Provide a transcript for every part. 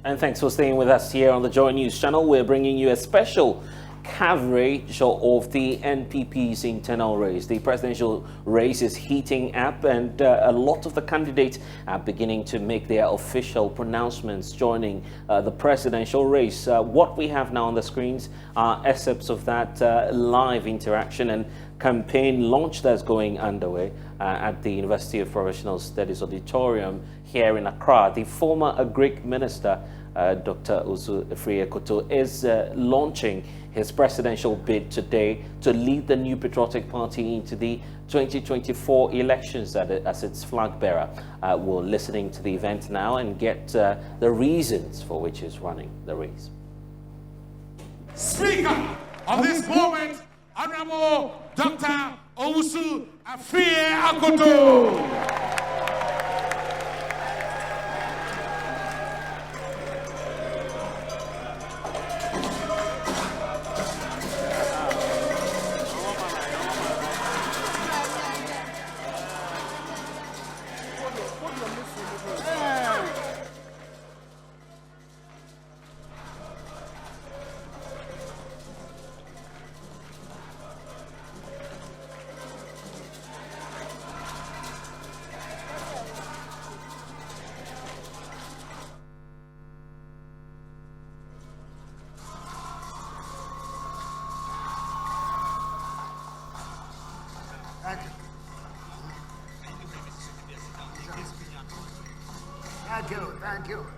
And thanks for staying with us here on the Joy News channel. We're bringing you a special coverage of the NPP's internal race. The presidential race is heating up, and a lot of the candidates are beginning to make their official pronouncements joining the presidential race. What we have now on the screens are excerpts of that live interaction and campaign launch that's going underway at the University of Professional Studies Auditorium here in Accra. The former Agric Minister, Dr. Owusu Afriyie Akoto, is launching his presidential bid today to lead the New Patriotic Party into the 2024 elections as its flag bearer. We're listening to the event now and get the reasons for which he's running the race. Speaker of this moment, Honorable Dr. Owusu Afriyie Akoto.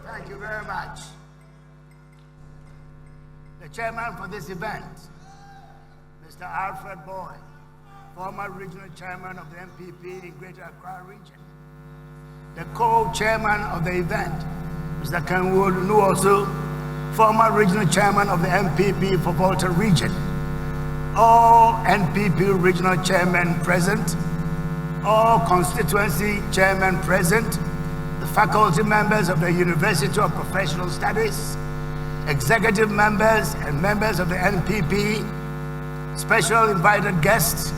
Thank you very much. The chairman for this event, Mr. Alfred Boy, former regional chairman of the NPP in Greater Accra region. The co-chairman of the event, Mr. Kenwood Nuosu, former regional chairman of the NPP for Volta region. All NPP regional chairmen present, all constituency chairmen present, the faculty members of the University of Professional Studies, executive members and members of the NPP, special invited guests,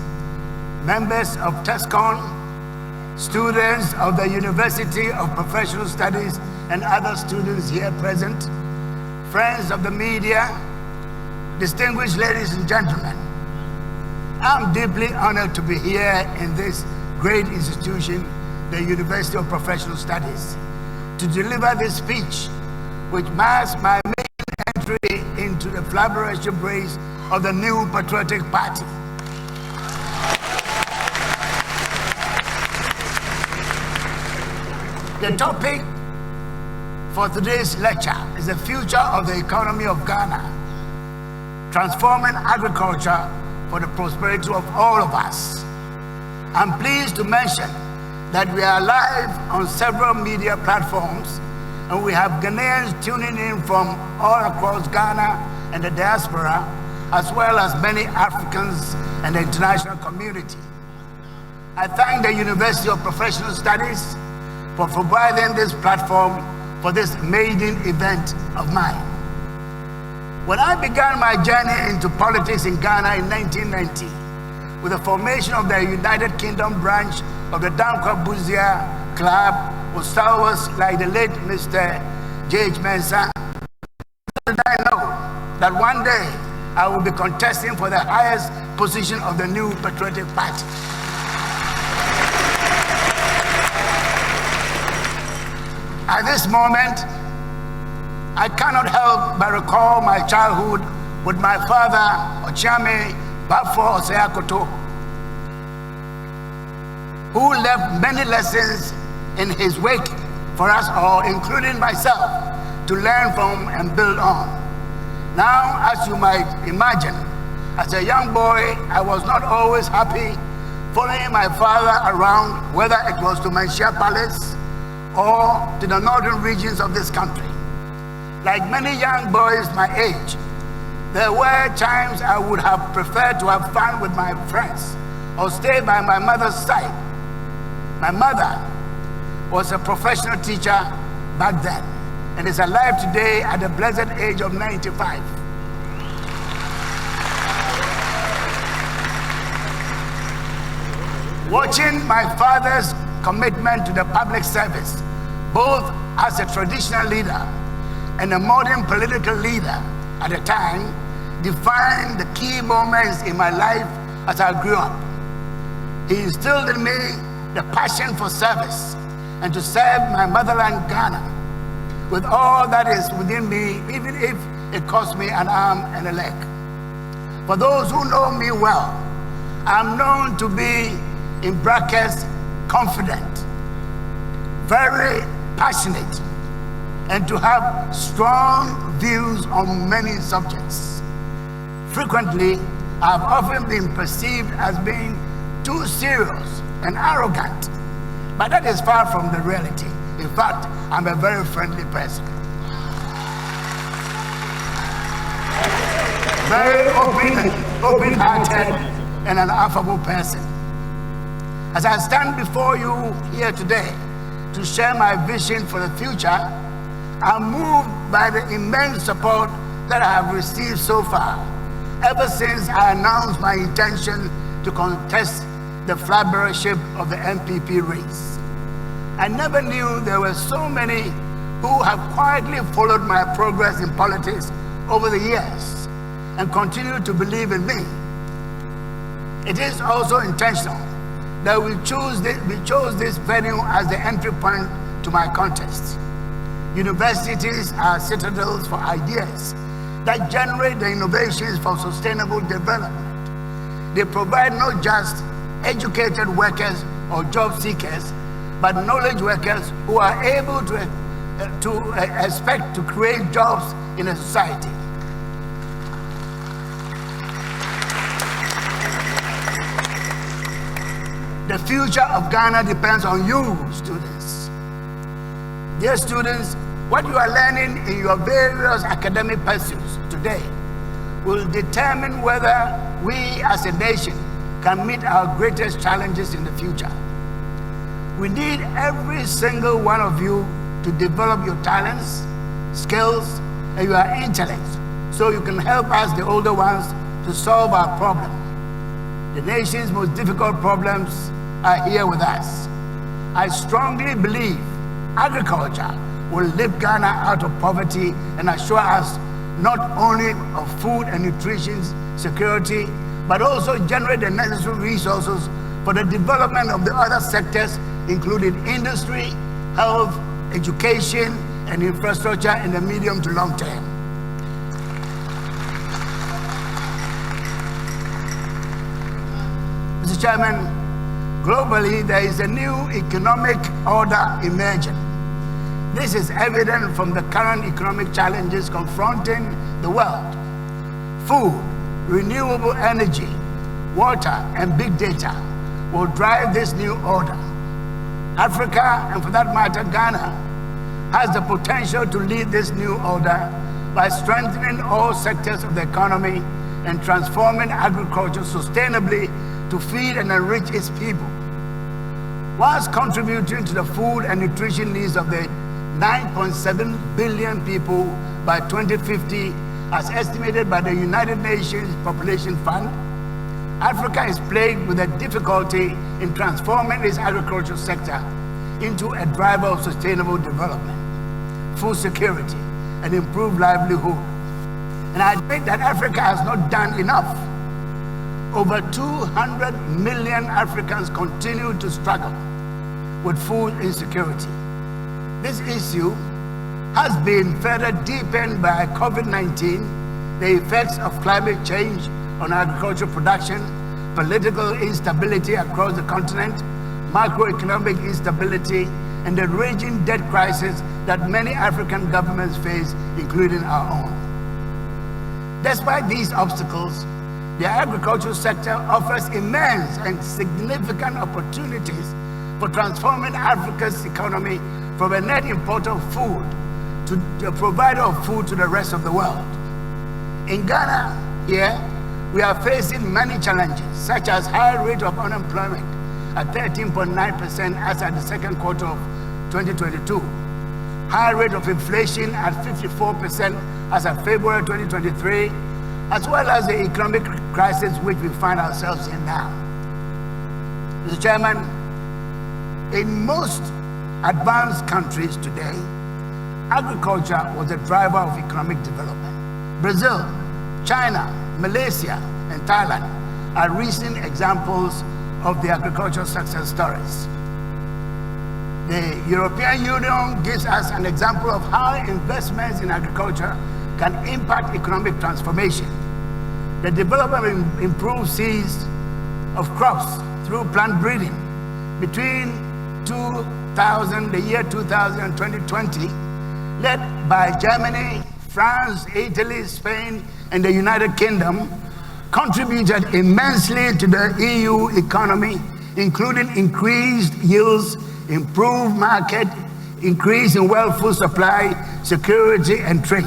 members of TESCON, students of the University of Professional Studies and other students here present, friends of the media, distinguished ladies and gentlemen. I'm deeply honored to be here in this great institution, the University of Professional Studies, to deliver this speech, which marks my main entry into the Flagbearership Race of the New Patriotic Party. The topic for today's lecture is the future of the economy of Ghana, transforming agriculture for the prosperity of all of us. I'm pleased to mention that we are live on several media platforms, and we have Ghanaians tuning in from all across Ghana and the diaspora, as well as many Africans and the international community. I thank the University of Professional Studies for providing this platform for this maiden event of mine. When I began my journey into politics in Ghana in 1990, with the formation of the United Kingdom branch of the Dankwa Buzia Club, with stalwarts like the late Mr. J.H. Mensah, did I know that one day I will be contesting for the highest position of the New Patriotic Party. At this moment, I cannot help but recall my childhood with my father, Ochiame Bafo Ose Akoto, who left many lessons in his wake for us all, including myself, to learn from and build on. Now, as you might imagine, as a young boy, I was not always happy following my father around, whether it was to Manshia Palace or to the northern regions of this country. Like many young boys my age, there were times I would have preferred to have fun with my friends or stay by my mother's side. My mother was a professional teacher back then and is alive today at the blessed age of 95. Watching my father's commitment to the public service, both as a traditional leader and a modern political leader at the time, defined the key moments in my life as I grew up. He instilled in me the passion for service and to serve my motherland Ghana with all that is within me, even if it cost me an arm and a leg. For those who know me well, I'm known to be, in brackets, confident, very passionate, and to have strong views on many subjects. Frequently, I've often been perceived as being too serious and arrogant, but that is far from the reality. In fact, I'm a very friendly person. Very open-hearted and an affable person. As I stand before you here today to share my vision for the future, I'm moved by the immense support that I have received so far, ever since I announced my intention to contest the flagbearership of the NPP race. I never knew there were so many who have quietly followed my progress in politics over the years and continue to believe in me. It is also intentional that we chose this venue as the entry point to my contest. Universities are citadels for ideas that generate the innovations for sustainable development. They provide not just educated workers or job seekers, but knowledge workers who are able to expect to create jobs in a society. The future of Ghana depends on you, students. Dear students, what you are learning in your various academic pursuits today will determine whether we as a nation can meet our greatest challenges in the future. We need every single one of you to develop your talents, skills, and your intellect so you can help us, the older ones, to solve our problem. The nation's most difficult problems are here with us. I strongly believe agriculture will lift Ghana out of poverty and assure us not only of food and nutrition security, but also generate the necessary resources for the development of the other sectors, including industry, health, education, and infrastructure in the medium to long term. Mr. Chairman, globally, there is a new economic order emerging. This is evident from the current economic challenges confronting the world. Food, renewable energy, water, and big data will drive this new order. Africa, and for that matter, Ghana, has the potential to lead this new order by strengthening all sectors of the economy and transforming agriculture sustainably to feed and enrich its people, whilst contributing to the food and nutrition needs of the 9.7 billion people by 2050, as estimated by the United Nations Population Fund. Africa is plagued with a difficulty in transforming its agricultural sector into a driver of sustainable development, food security, and improved livelihood. And I think that Africa has not done enough. Over 200 million Africans continue to struggle with food insecurity. This issue has been further deepened by COVID-19, the effects of climate change on agricultural production, political instability across the continent, macroeconomic instability, and the raging debt crisis that many African governments face, including our own. Despite these obstacles, the agricultural sector offers immense and significant opportunities for transforming Africa's economy from a net importer of food to a provider of food to the rest of the world. In Ghana, here, we are facing many challenges, such as high rate of unemployment at 13.9% as at the second quarter of 2022, high rate of inflation at 54% as of February 2023, as well as the economic crisis which we find ourselves in now. Mr. Chairman, in most advanced countries today, agriculture was a driver of economic development. Brazil, China, Malaysia, and Thailand are recent examples of the agricultural success stories. The European Union gives us an example of how investments in agriculture can impact economic transformation. The development of improved seeds of crops through plant breeding between the year 2000 and 2020, led by Germany, France, Italy, Spain, and the United Kingdom, contributed immensely to the EU economy, including increased yields, improved market, increase in world food supply, security, and trade.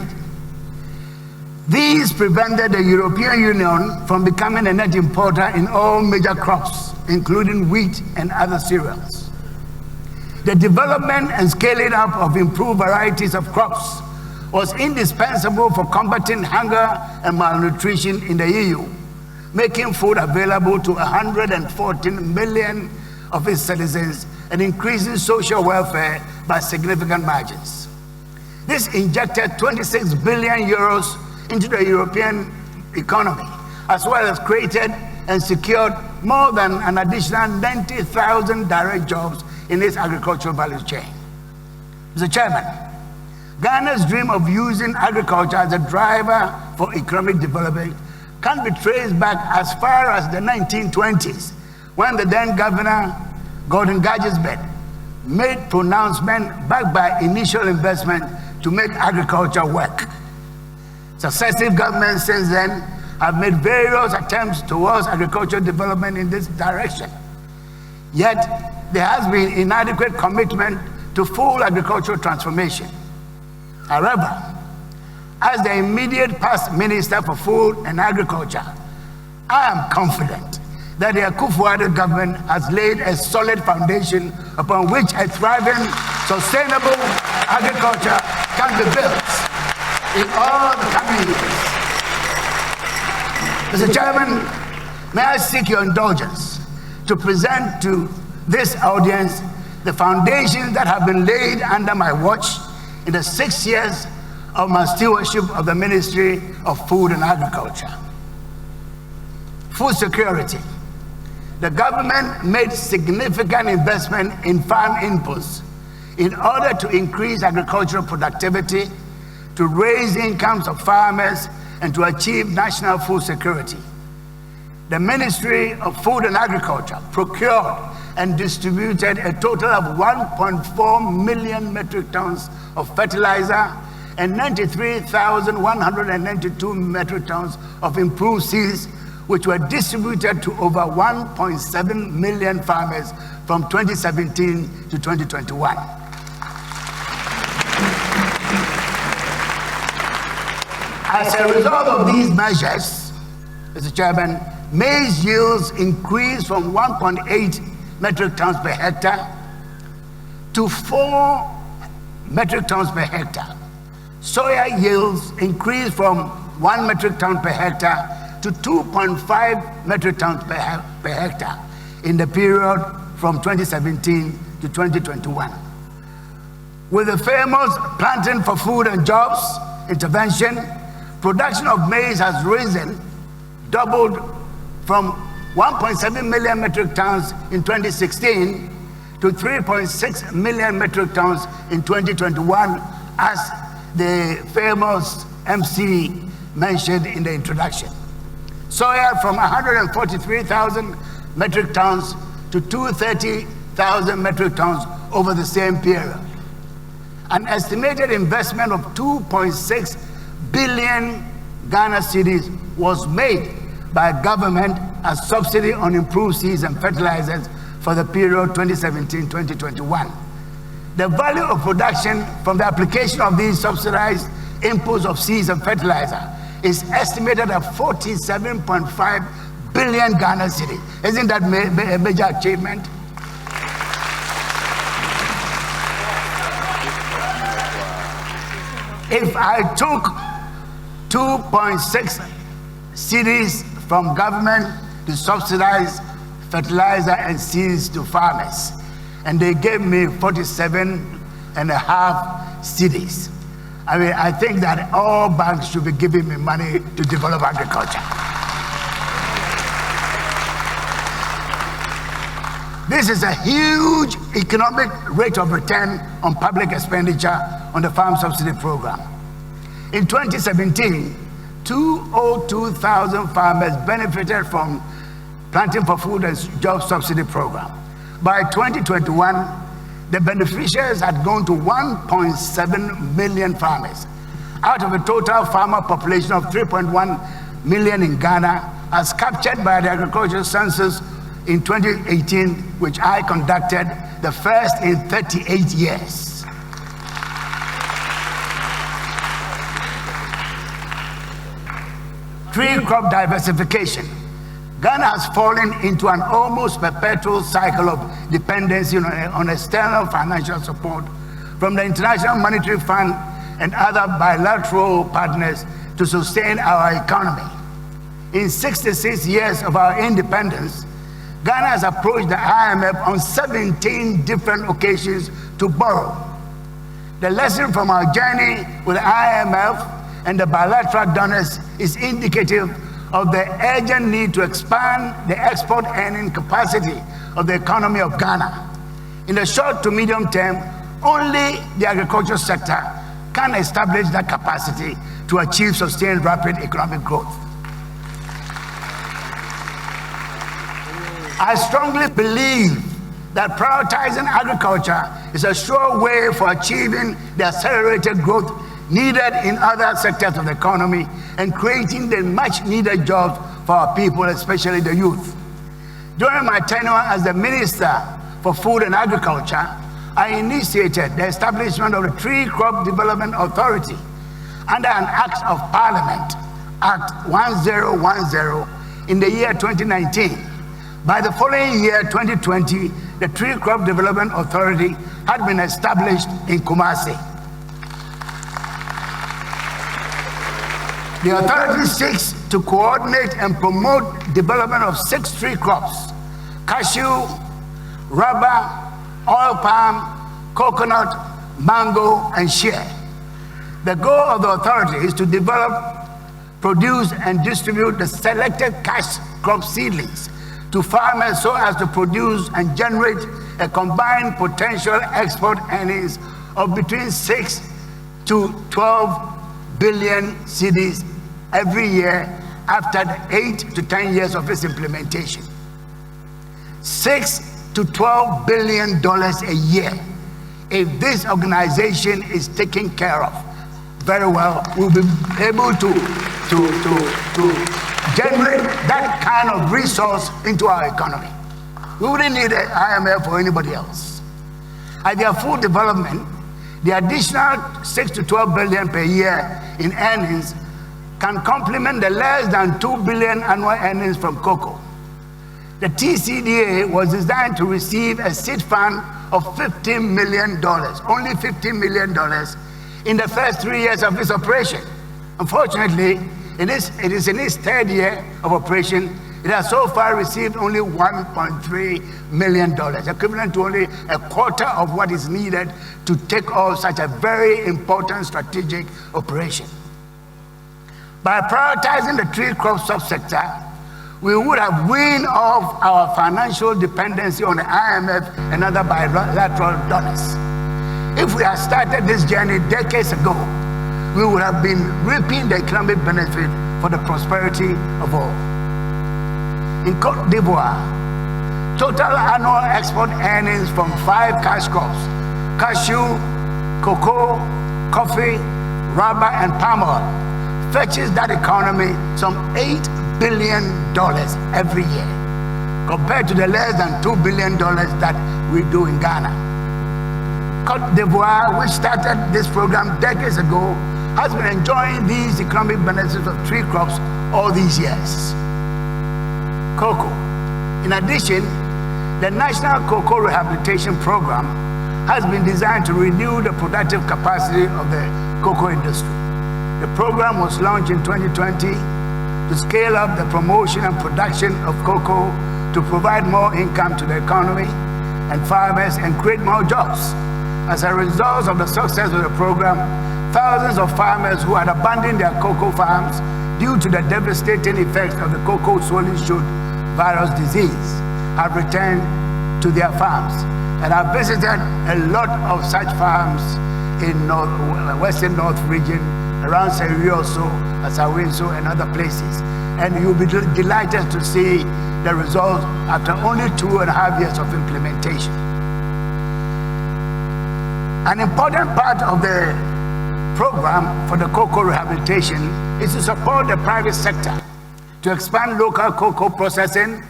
These prevented the European Union from becoming a net importer in all major crops, including wheat and other cereals. The development and scaling up of improved varieties of crops was indispensable for combating hunger and malnutrition in the EU, making food available to 114 million of its citizens and increasing social welfare by significant margins. This injected 26 billion euros into the European economy, as well as created and secured more than an additional 90,000 direct jobs in its agricultural value chain. Mr. Chairman, Ghana's dream of using agriculture as a driver for economic development can be traced back as far as the 1920s, when the then governor, Gordon Gajesbet, made pronouncement backed by initial investment to make agriculture work. Successive governments since then have made various attempts towards agricultural development in this direction. Yet, there has been inadequate commitment to full agricultural transformation. However, as the immediate past Minister for Food and Agriculture, I am confident that the Akufo-Addo government has laid a solid foundation upon which a thriving, sustainable agriculture can be built in all the coming years. Mr. Chairman, may I seek your indulgence to present to this audience the foundations that have been laid under my watch in the 6 years of my stewardship of the Ministry of Food and Agriculture. Food security. The government made significant investment in farm inputs in order to increase agricultural productivity, to raise incomes of farmers, and to achieve national food security. The Ministry of Food and Agriculture procured and distributed a total of 1.4 million metric tons of fertilizer and 93,192 metric tons of improved seeds, which were distributed to over 1.7 million farmers from 2017 to 2021. As a result of these measures, Mr. Chairman, maize yields increased from 1.8 metric tons per hectare to 4 metric tons per hectare. Soya yields increased from 1 metric ton per hectare to 2.5 metric tons per hectare in the period from 2017 to 2021. With the famous Planting for Food and Jobs intervention, production of maize has risen, doubled from 1.7 million metric tons in 2016 to 3.6 million metric tons in 2021, as the famous MC mentioned in the introduction. Soya from 143,000 metric tons to 230,000 metric tons over the same period. An estimated investment of 2.6 billion Ghana cedis was made by government as subsidy on improved seeds and fertilizers for the period 2017-2021. The value of production from the application of these subsidized inputs of seeds and fertilizer is estimated at 47.5 billion Ghana cedis. Isn't that a major achievement? If I took 2.6 cedis from government to subsidize fertilizer and seeds to farmers, and they gave me 47.5 cedis. I mean, I think that all banks should be giving me money to develop agriculture. This is a huge economic rate of return on public expenditure on the farm subsidy program. In 2017, 202,000 farmers benefited from Planting for Food and Job Subsidy program. By 2021, the beneficiaries had grown to 1.7 million farmers. Out of a total farmer population of 3.1 million in Ghana, as captured by the Agricultural Census in 2018, which I conducted, the first in 38 years. Tree crop diversification. Ghana has fallen into an almost perpetual cycle of dependency on external financial support from the International Monetary Fund and other bilateral partners to sustain our economy. In 66 years of our independence, Ghana has approached the IMF on 17 different occasions to borrow. The lesson from our journey with the IMF and the bilateral donors is indicative of the urgent need to expand the export earning capacity of the economy of Ghana. In the short to medium term, only the agricultural sector can establish that capacity to achieve sustained rapid economic growth. I strongly believe that prioritizing agriculture is a sure way for achieving the accelerated growth needed in other sectors of the economy and creating the much needed jobs for our people, especially the youth. During my tenure as the Minister for Food and Agriculture, I initiated the establishment of the Tree Crop Development Authority under an Act of Parliament, Act 1010, in the year 2019. By the following year, 2020, the Tree Crop Development Authority had been established in Kumasi. The authority seeks to coordinate and promote development of 6 tree crops: cashew, rubber, oil palm, coconut, mango, and shea. The goal of the authority is to develop, produce, and distribute the selected cash crop seedlings to farmers so as to produce and generate a combined potential export earnings of between 6 to 12 billion cedis every year after the 8 to 10 years of its implementation. $6 to $12 billion a year. If this organization is taken care of very well, we'll be able to generate that kind of resource into our economy. We wouldn't need an IMF or anybody else. At their full development, the additional 6 to 12 billion per year in earnings can complement the less than 2 billion annual earnings from cocoa. The TCDA was designed to receive a seed fund of $15 million, only $15 million, in the first 3 years of its operation. Unfortunately, it is in its 3rd year of operation. It has so far received only $1.3 million, equivalent to only a quarter of what is needed to take off such a very important strategic operation. By prioritizing the tree crop subsector, we would have weaned off our financial dependency on the IMF and other bilateral donors. If we had started this journey decades ago, we would have been reaping the economic benefit for the prosperity of all. In Côte d'Ivoire, total annual export earnings from 5 cash crops: cashew, cocoa, coffee, rubber, and palm oil, fetches that economy some $8 billion every year, compared to the less than $2 billion that we do in Ghana. Côte d'Ivoire, which started this program decades ago, has been enjoying these economic benefits of tree crops all these years. Cocoa. In addition, the National Cocoa Rehabilitation Program has been designed to renew the productive capacity of the cocoa industry. The program was launched in 2020 to scale up the promotion and production of cocoa to provide more income to the economy and farmers and create more jobs. As a result of the success of the program, thousands of farmers who had abandoned their cocoa farms due to the devastating effects of the cocoa swollen shoot virus disease have returned to their farms. And I've visited a lot of such farms in Western North region, around Serioso, Asawenso, and other places. And you'll be delighted to see the results after only 2.5 years of implementation. An important part of the program for the cocoa rehabilitation is to support the private sector to expand local cocoa processing,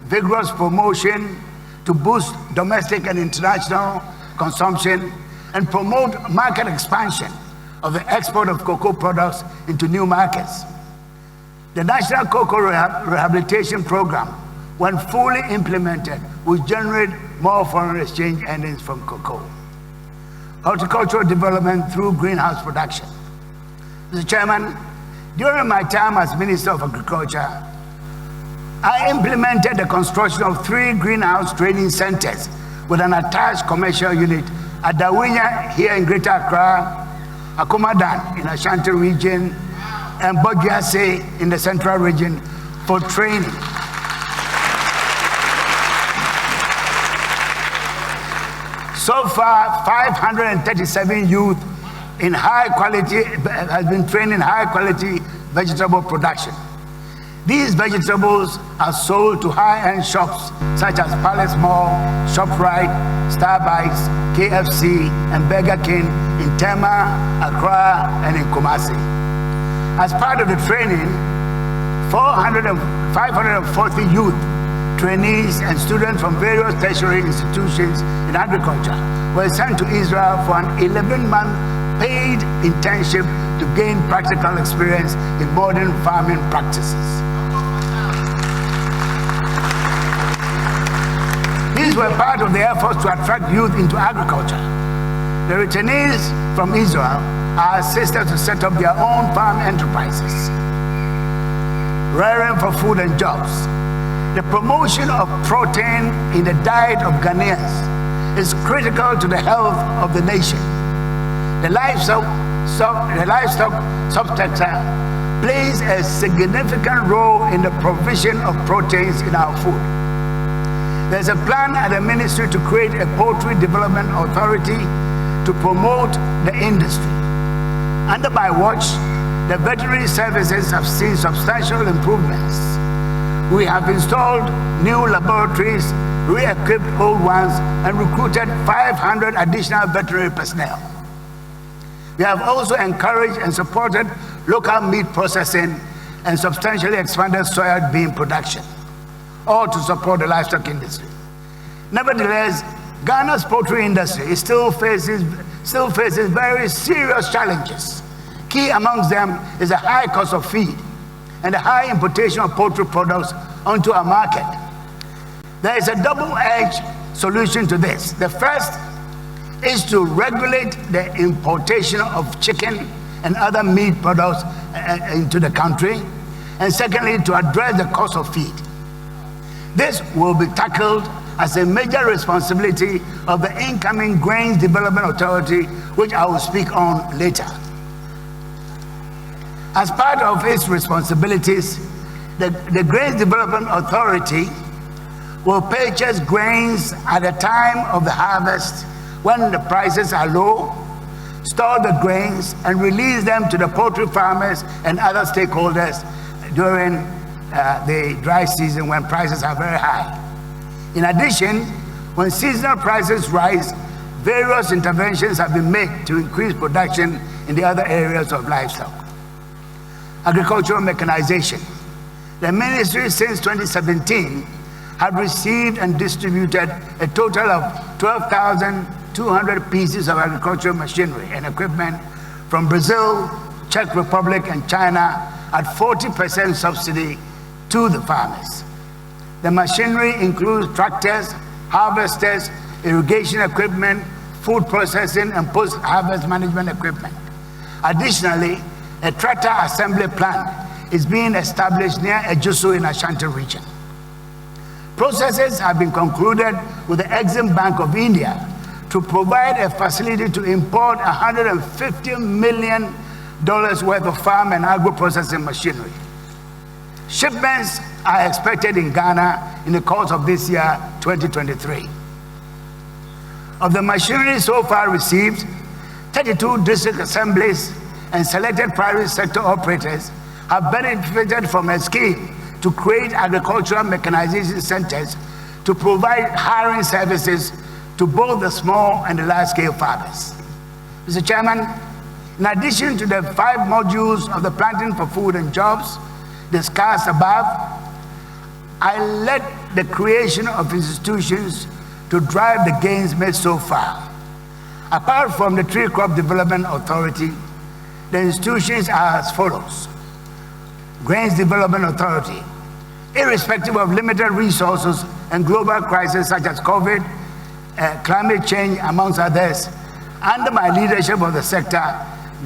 vigorous promotion, to boost domestic and international consumption, and promote market expansion of the export of cocoa products into new markets. The National Cocoa Rehabilitation Program, when fully implemented, will generate more foreign exchange earnings from cocoa. Horticultural development through greenhouse production. Mr. Chairman, during my time as Minister of Agriculture, I implemented the construction of 3 greenhouse training centers with an attached commercial unit at Dawinya here in Greater Accra, Akomadan in Ashanti region, and Bogiase in the Central region for training. So far, 537 youth in high quality has been trained in high quality vegetable production. These vegetables are sold to high-end shops such as Palace Mall, ShopRite, Starbucks, KFC, and Burger King in Tema, Accra, and in Kumasi. As part of the training, 540 youth, trainees, and students from various tertiary institutions in agriculture were sent to Israel for an 11-month paid internship to gain practical experience in modern farming practices. These were part of the efforts to attract youth into agriculture. The returnees from Israel are assisted to set up their own farm enterprises, rearing for food and jobs. The promotion of protein in the diet of Ghanaians is critical to the health of the nation. The livestock subsector plays a significant role in the provision of proteins in our food. There's a plan at the ministry to create a poultry development authority to promote the industry. Under my watch, the veterinary services have seen substantial improvements. We have installed new laboratories, re-equipped old ones, and recruited 500 additional veterinary personnel. We have also encouraged and supported local meat processing and substantially expanded soya bean production, all to support the livestock industry. Nevertheless, Ghana's poultry industry still faces very serious challenges. Key amongst them is the high cost of feed and the high importation of poultry products onto our market. There is a double-edged solution to this. The first is to regulate the importation of chicken and other meat products into the country, and secondly, to address the cost of feed. This will be tackled as a major responsibility of the incoming Grains Development Authority, which I will speak on later. As part of its responsibilities, the Grains Development Authority will purchase grains at the time of the harvest when the prices are low, store the grains, and release them to the poultry farmers and other stakeholders during the dry season when prices are very high. In addition, when seasonal prices rise, various interventions have been made to increase production in the other areas of livestock. Agricultural mechanization. The ministry since 2017 have received and distributed a total of 12,200 pieces of agricultural machinery and equipment from Brazil, Czech Republic, and China at 40% subsidy to the farmers. The machinery includes tractors, harvesters, irrigation equipment, food processing, and post-harvest management equipment. Additionally, a tractor assembly plant is being established near Owusu in Ashanti region. Processes have been concluded with the Exim Bank of India to provide a facility to import $150 million worth of farm and agro-processing machinery. Shipments are expected in Ghana in the course of this year, 2023. Of the machinery so far received, 32 district assemblies and selected private sector operators have benefited from a scheme to create agricultural mechanization centers to provide hiring services to both the small and the large-scale farmers. Mr. Chairman, in addition to the 5 modules of the Planting for Food and Jobs discussed above, I led the creation of institutions to drive the gains made so far. Apart from the Tree Crop Development Authority, the institutions are as follows. Grains Development Authority, irrespective of limited resources and global crises such as COVID, climate change, amongst others, under my leadership of the sector,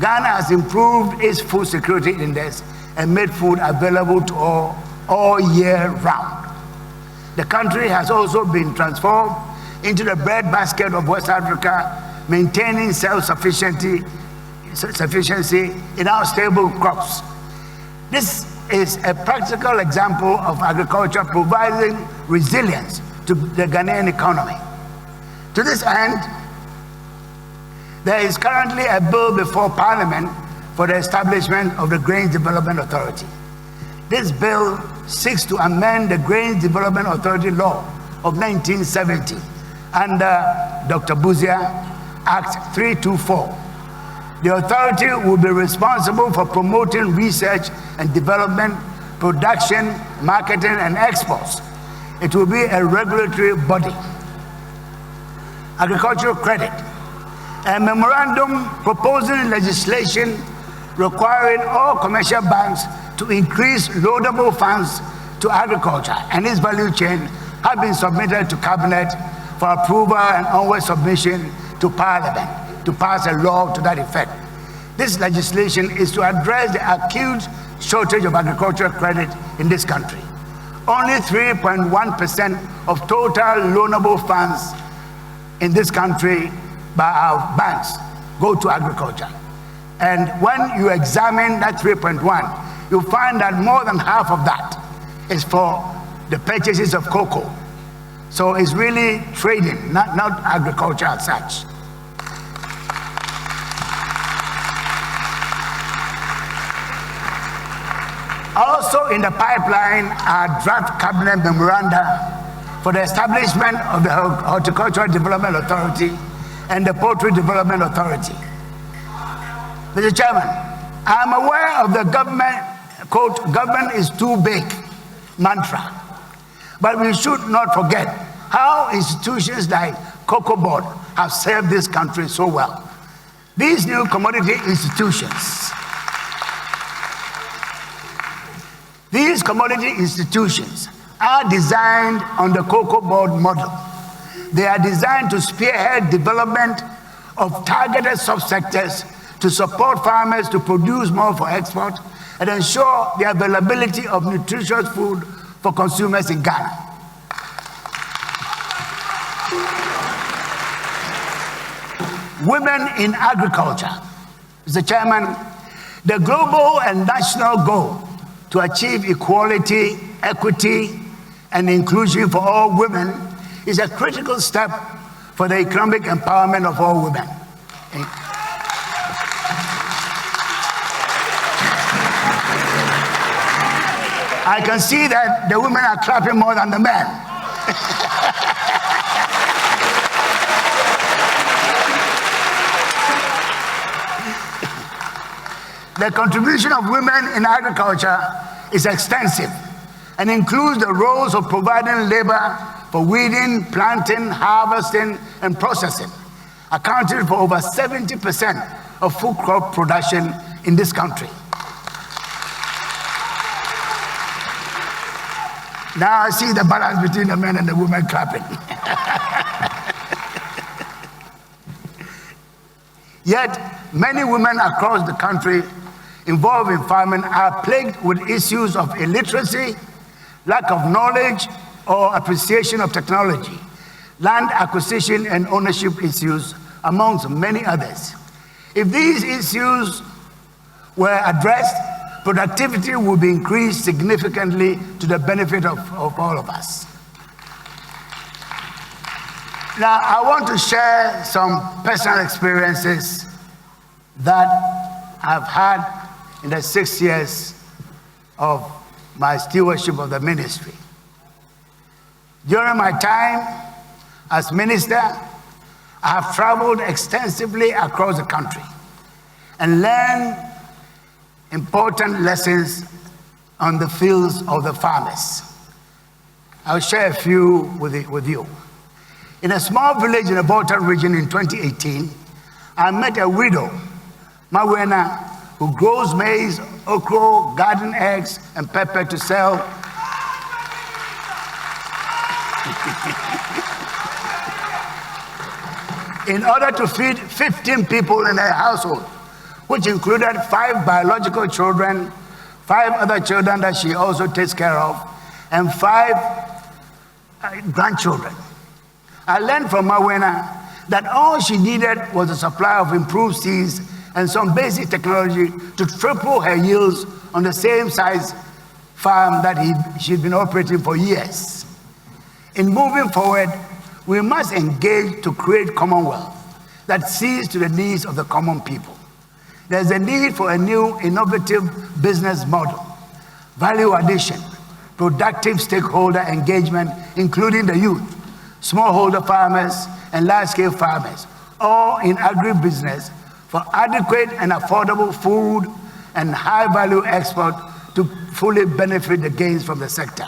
Ghana has improved its food security index and made food available to all year round. The country has also been transformed into the breadbasket of West Africa, maintaining self-sufficiency in our stable crops. This is a practical example of agriculture providing resilience to the Ghanaian economy. To this end, there is currently a bill before Parliament for the establishment of the Grains Development Authority. This bill seeks to amend the Grains Development Authority Law of 1970 under Dr. Buzia Act 324. The authority will be responsible for promoting research and development, production, marketing, and exports. It will be a regulatory body. Agricultural credit. A memorandum proposing legislation requiring all commercial banks to increase loanable funds to agriculture and its value chain have been submitted to Cabinet for approval and onward submission to Parliament to pass a law to that effect. This legislation is to address the acute shortage of agricultural credit in this country. Only 3.1% of total loanable funds in this country by our banks go to agriculture. And when you examine that 3.1, you'll find that more than half of that is for the purchases of cocoa. So it's really trading, not agriculture as such. Also in the pipeline are draft cabinet memoranda for the establishment of the Horticultural Development Authority and the Poultry Development Authority. Mr. Chairman, I'm aware of the government, quote, government is too big mantra, but we should not forget how institutions like Cocoa Board have served this country so well. These new commodity institutions, are designed on the Cocoa Board model. They are designed to spearhead development of targeted subsectors to support farmers to produce more for export and ensure the availability of nutritious food for consumers in Ghana. Women in agriculture. Mr. Chairman, the global and national goal to achieve equality, equity, and inclusion for all women is a critical step for the economic empowerment of all women. I can see that the women are clapping more than the men. The contribution of women in agriculture is extensive and includes the roles of providing labor for weeding, planting, harvesting, and processing, accounting for over 70% of food crop production in this country. Now I see the balance between the men and the women clapping. Yet, many women across the country involved in farming are plagued with issues of illiteracy, lack of knowledge or appreciation of technology, land acquisition and ownership issues, amongst many others. If these issues were addressed, productivity would be increased significantly to the benefit of all of us. Now, I want to share some personal experiences that I've had in the 6 years of my stewardship of the ministry. During my time as minister, I have traveled extensively across the country and learned important lessons on the fields of the farmers. I'll share a few with you. In a small village in the Volta region in 2018, I met a widow, Mawena, who grows maize, okra, garden eggs, and pepper to sell. In order to feed 15 people in her household, which included 5 biological children, 5 other children that she also takes care of, and 5 grandchildren. I learned from Mawena that all she needed was a supply of improved seeds and some basic technology to triple her yields on the same size farm that she'd been operating for years. In moving forward, we must engage to create commonwealth that sees to the needs of the common people. There's a need for a new innovative business model, value addition, productive stakeholder engagement, including the youth, smallholder farmers, and large-scale farmers, all in agribusiness for adequate and affordable food and high-value export to fully benefit the gains from the sector.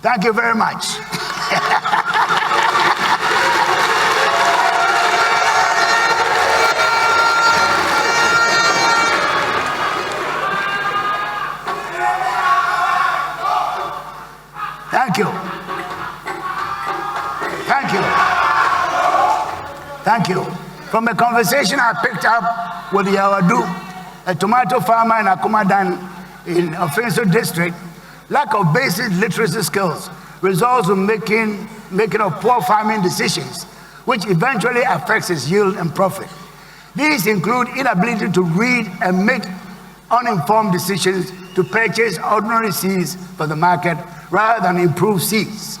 Thank you very much. Thank you. Thank you. Thank you. From a conversation I picked up with Yawadu, a tomato farmer in Akumadan in Offensive District, lack of basic literacy skills results in making of poor farming decisions, which eventually affects his yield and profit. These include inability to read and make uninformed decisions to purchase ordinary seeds for the market rather than improved seeds.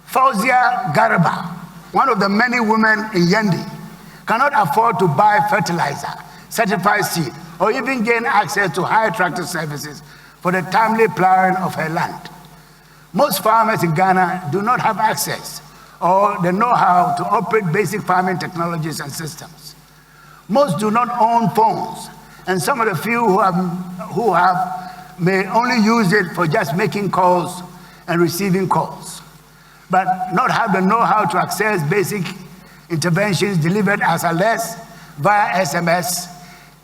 Fauzia Garba, one of the many women in Yendi, cannot afford to buy fertilizer, certified seed, or even gain access to high tractor services for the timely plowing of her land. Most farmers in Ghana do not have access or the know-how to operate basic farming technologies and systems. Most do not own phones, and some of the few who have may only use it for just making calls and receiving calls, but not have the know-how to access basic interventions delivered as alerts via SMS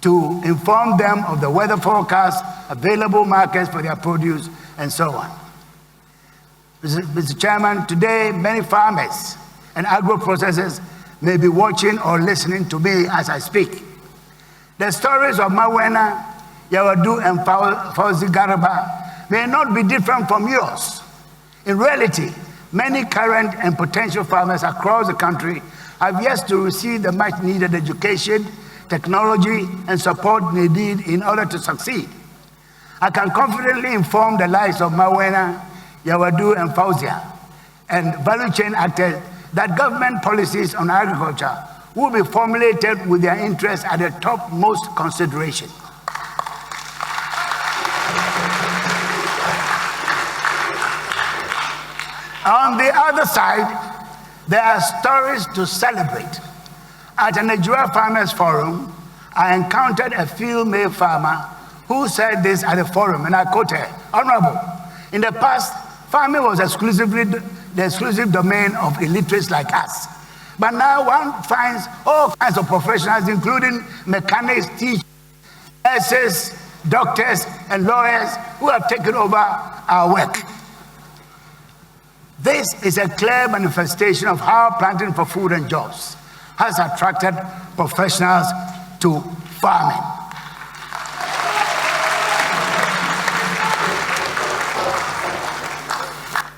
to inform them of the weather forecast, available markets for their produce, and so on. Mr. Chairman, today many farmers and agro-processors may be watching or listening to me as I speak. The stories of Mawena, Yawadu, and Fauzi Garaba may not be different from yours. In reality, many current and potential farmers across the country have yet to receive the much needed education, technology, and support they need in order to succeed. I can confidently inform the lives of Mawena, Yawadu, and Fauzia, and value chain actors that government policies on agriculture will be formulated with their interests at the topmost consideration. On the other side, there are stories to celebrate. At an Nigeria Farmers Forum, I encountered a female farmer who said this at the forum, and I quote her, "Honorable, in the past, farming was exclusively the exclusive domain of illiterates like us. But now one finds all kinds of professionals, including mechanics, teachers, nurses, doctors, and lawyers who have taken over our work." This is a clear manifestation of how planting for food and jobs has attracted professionals to farming.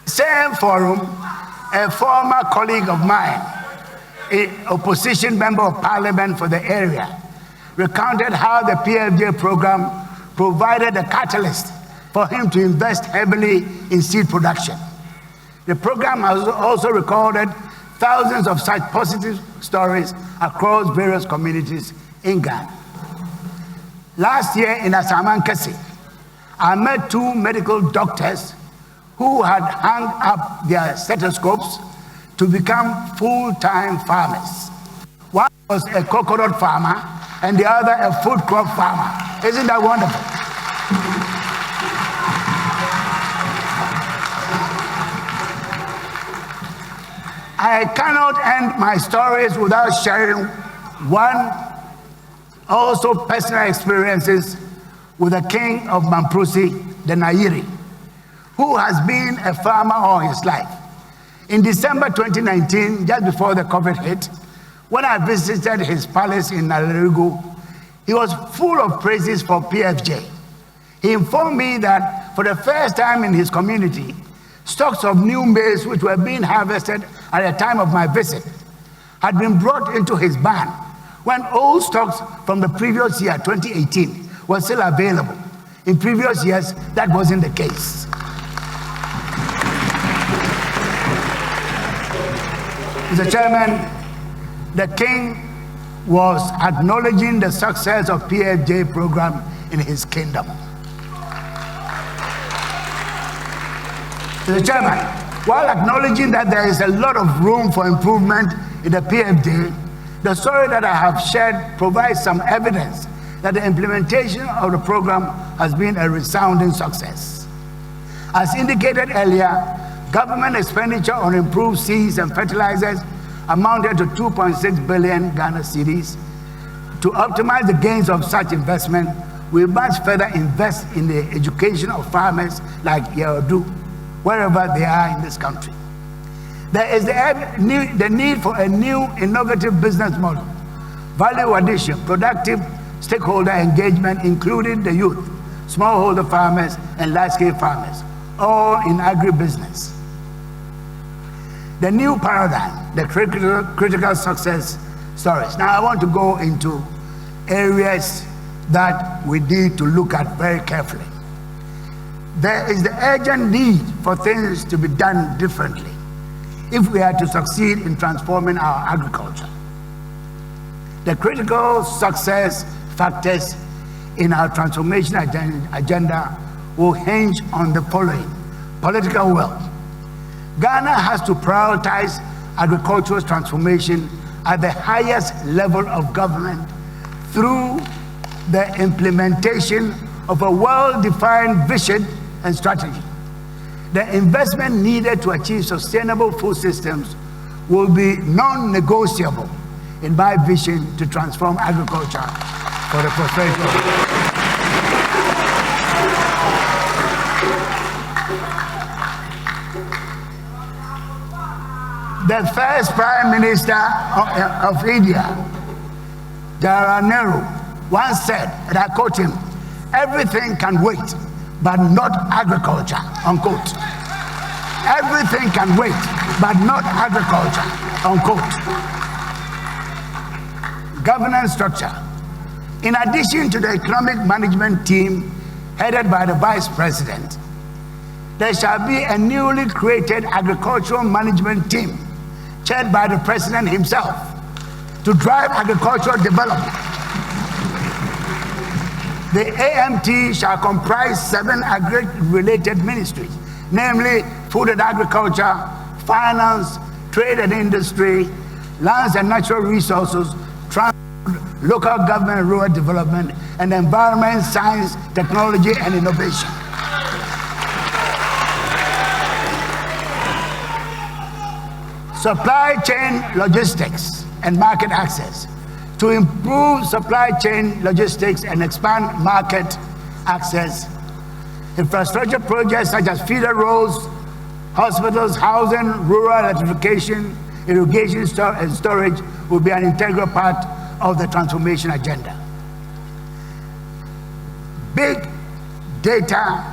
Same forum, a former colleague of mine, an opposition member of parliament for the area, recounted how the PFJ program provided a catalyst for him to invest heavily in seed production. The program has also recorded thousands of such positive stories across various communities in Ghana. Last year in Asamankasi, I met two medical doctors who had hung up their stethoscopes to become full-time farmers. One was a coconut farmer and the other a food crop farmer. Isn't that wonderful? I cannot end my stories without sharing one also personal experiences with the king of Mamprusi, the Nairi, who has been a farmer all his life. In December 2019, just before the COVID hit, when I visited his palace in Nalerigu, he was full of praises for PFJ. He informed me that for the first time in his community, stocks of new maize which were being harvested at the time of my visit had been brought into his barn when old stocks from the previous year, 2018, were still available. In previous years, that wasn't the case. Mr. Chairman, the King was acknowledging the success of PFJ program in his kingdom. Mr. Chairman, while acknowledging that there is a lot of room for improvement in the PFJ, the story that I have shared provides some evidence that the implementation of the program has been a resounding success. As indicated earlier, government expenditure on improved seeds and fertilizers amounted to 2.6 billion Ghana cedis. To optimize the gains of such investment, we must further invest in the education of farmers like Yeodu, wherever they are in this country. There is the need for a new innovative business model, value addition, productive stakeholder engagement, including the youth, smallholder farmers, and large-scale farmers, all in agribusiness. The new paradigm, the critical success stories. Now I want to go into areas that we need to look at very carefully. There is the urgent need for things to be done differently if we are to succeed in transforming our agriculture. The critical success factors in our transformation agenda will hinge on the following: political will. Ghana has to prioritize agricultural transformation at the highest level of government through the implementation of a well-defined vision and strategy. The investment needed to achieve sustainable food systems will be non-negotiable in my vision to transform agriculture for the prosperity of the The first Prime Minister of India, Jawaharlal Nehru, once said, and I quote him, "Everything can wait, but not agriculture," unquote. Everything can wait, but not agriculture, unquote. Governance structure. In addition to the economic management team headed by the Vice President, there shall be a newly created agricultural management team chaired by the President himself to drive agricultural development. The AMT shall comprise 7 agri-related ministries, namely Food and Agriculture, Finance, Trade and Industry, Lands and Natural Resources, Transport, Local Government and Rural Development, and Environment, Science, Technology and Innovation. Supply chain logistics and market access. To improve supply chain logistics and expand market access, infrastructure projects such as feeder roads, hospitals, housing, rural electrification, irrigation and storage will be an integral part of the transformation agenda. Big data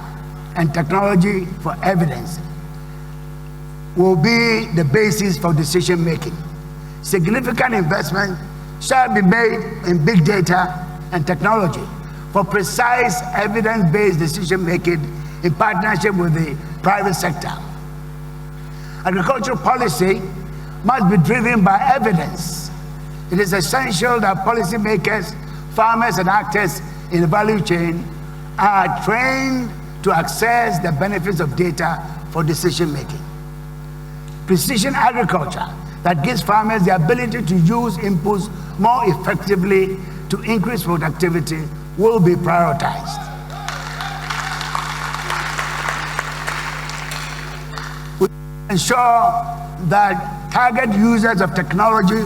and technology for evidence will be the basis for decision making. Significant investment shall be made in big data and technology for precise evidence-based decision making in partnership with the private sector. Agricultural policy must be driven by evidence. It is essential that policymakers, farmers, and actors in the value chain are trained to access the benefits of data for decision making. Precision agriculture that gives farmers the ability to use inputs more effectively to increase productivity will be prioritized. We ensure that target users of technology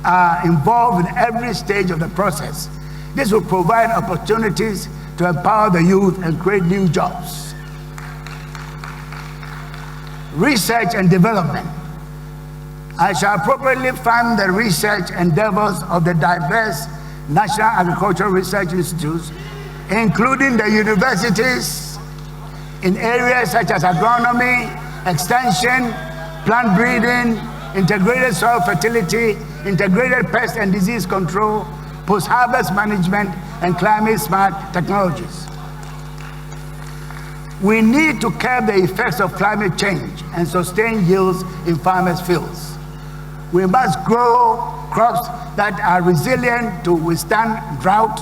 are involved in every stage of the process. This will provide opportunities to empower the youth and create new jobs. Research and development. I shall appropriately fund the research endeavors of the diverse National Agricultural Research Institutes, including the universities, in areas such as agronomy, extension, plant breeding, integrated soil fertility, integrated pest and disease control, post-harvest management, and climate-smart technologies. We need to curb the effects of climate change and sustain yields in farmers' fields. We must grow crops that are resilient to withstand drought,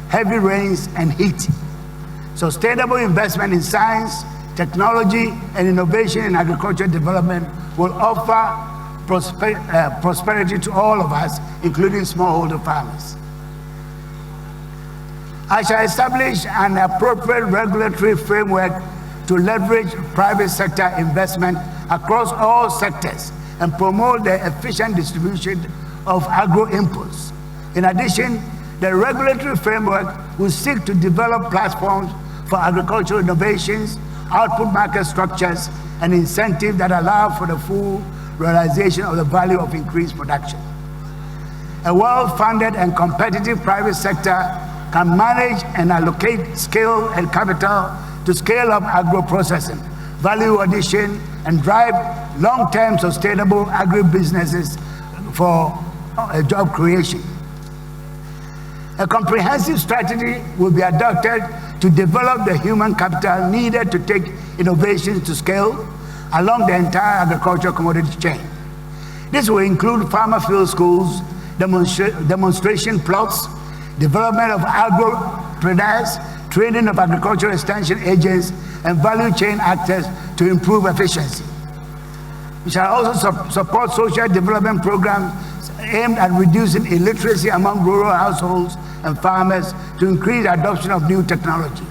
heavy rains, and heat. Sustainable investment in science, technology, and innovation in agricultural development will offer prosperity to all of us, including smallholder farmers. I shall establish an appropriate regulatory framework to leverage private sector investment across all sectors and promote the efficient distribution of agro inputs. In addition, the regulatory framework will seek to develop platforms for agricultural innovations, output market structures, and incentives that allow for the full realization of the value of increased production. A well-funded and competitive private sector can manage and allocate skill and capital to scale up agro-processing, value addition, and drive long-term sustainable agribusinesses for job creation. A comprehensive strategy will be adopted to develop the human capital needed to take innovations to scale along the entire agricultural commodity chain. This will include farmer field schools, demonstration plots, development of agro-traders, training of agricultural extension agents, and value chain actors to improve efficiency. We shall also support social development programs aimed at reducing illiteracy among rural households and farmers to increase adoption of new technology.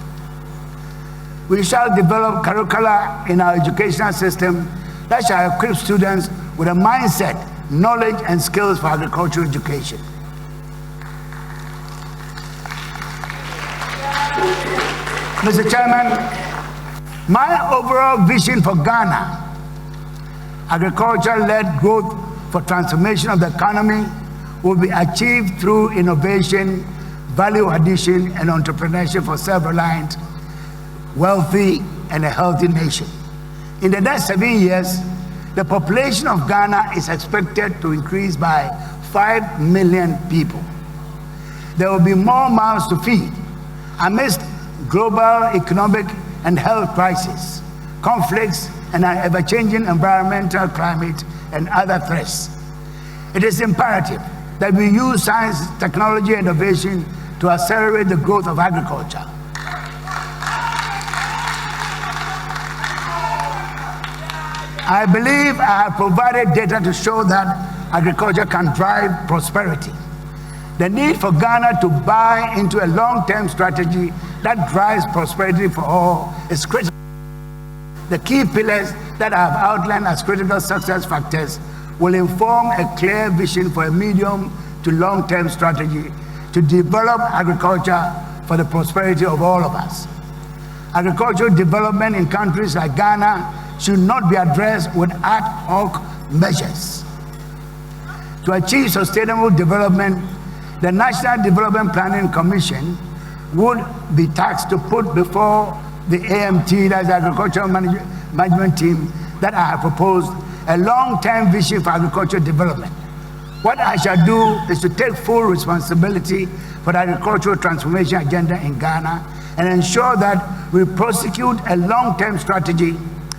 We shall develop curricula in our educational system that shall equip students with a mindset, knowledge, and skills for agricultural education. Mr. Chairman, my overall vision for Ghana, agriculture-led growth for transformation of the economy, will be achieved through innovation, value addition, and entrepreneurship for self-reliant, wealthy, and a healthy nation. In the next 7 years, the population of Ghana is expected to increase by 5 million people. There will be more mouths to feed amidst global economic and health crises, conflicts, and an ever-changing environmental climate and other threats. It is imperative that we use science, technology, and innovation to accelerate the growth of agriculture. I believe I have provided data to show that agriculture can drive prosperity. The need for Ghana to buy into a long-term strategy that drives prosperity for all is critical. The key pillars that I have outlined as critical success factors will inform a clear vision for a medium to long-term strategy to develop agriculture for the prosperity of all of us. Agricultural development in countries like Ghana should not be addressed with ad hoc measures. To achieve sustainable development, the National Development Planning Commission would be tasked to put before the AMT, that's the Agricultural Management Team, that I have proposed, a long-term vision for agricultural development. What I shall do is to take full responsibility for the agricultural transformation agenda in Ghana and ensure that we prosecute a long-term strategy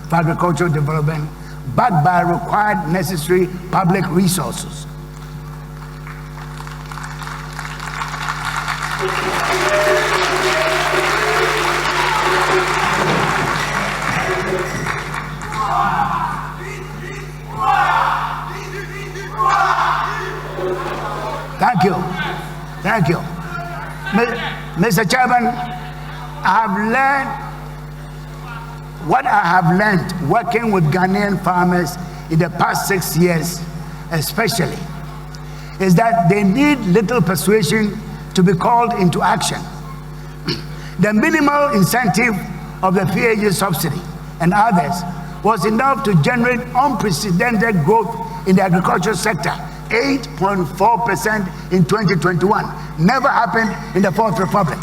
for agricultural development backed by required necessary public resources. Thank you. Thank you. Mr. Chairman, I have learned what I have learned working with Ghanaian farmers in the past 6 years, especially, is that they need little persuasion to be called into action. The minimal incentive of the PAG subsidy and others was enough to generate unprecedented growth in the agricultural sector, 8.4% in 2021. Never happened in the Fourth Republic.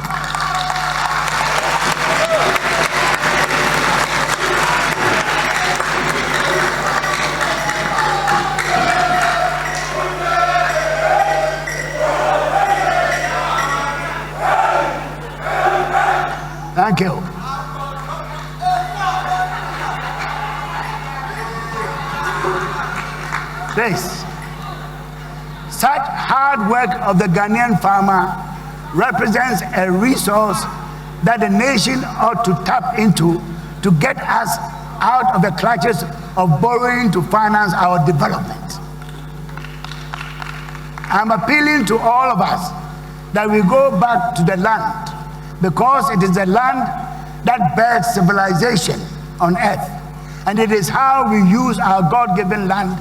Thank you. Please. Such hard work of the Ghanaian farmer represents a resource that the nation ought to tap into to get us out of the clutches of borrowing to finance our development. I'm appealing to all of us that we go back to the land, because it is the land that bears civilization on earth, and it is how we use our God-given land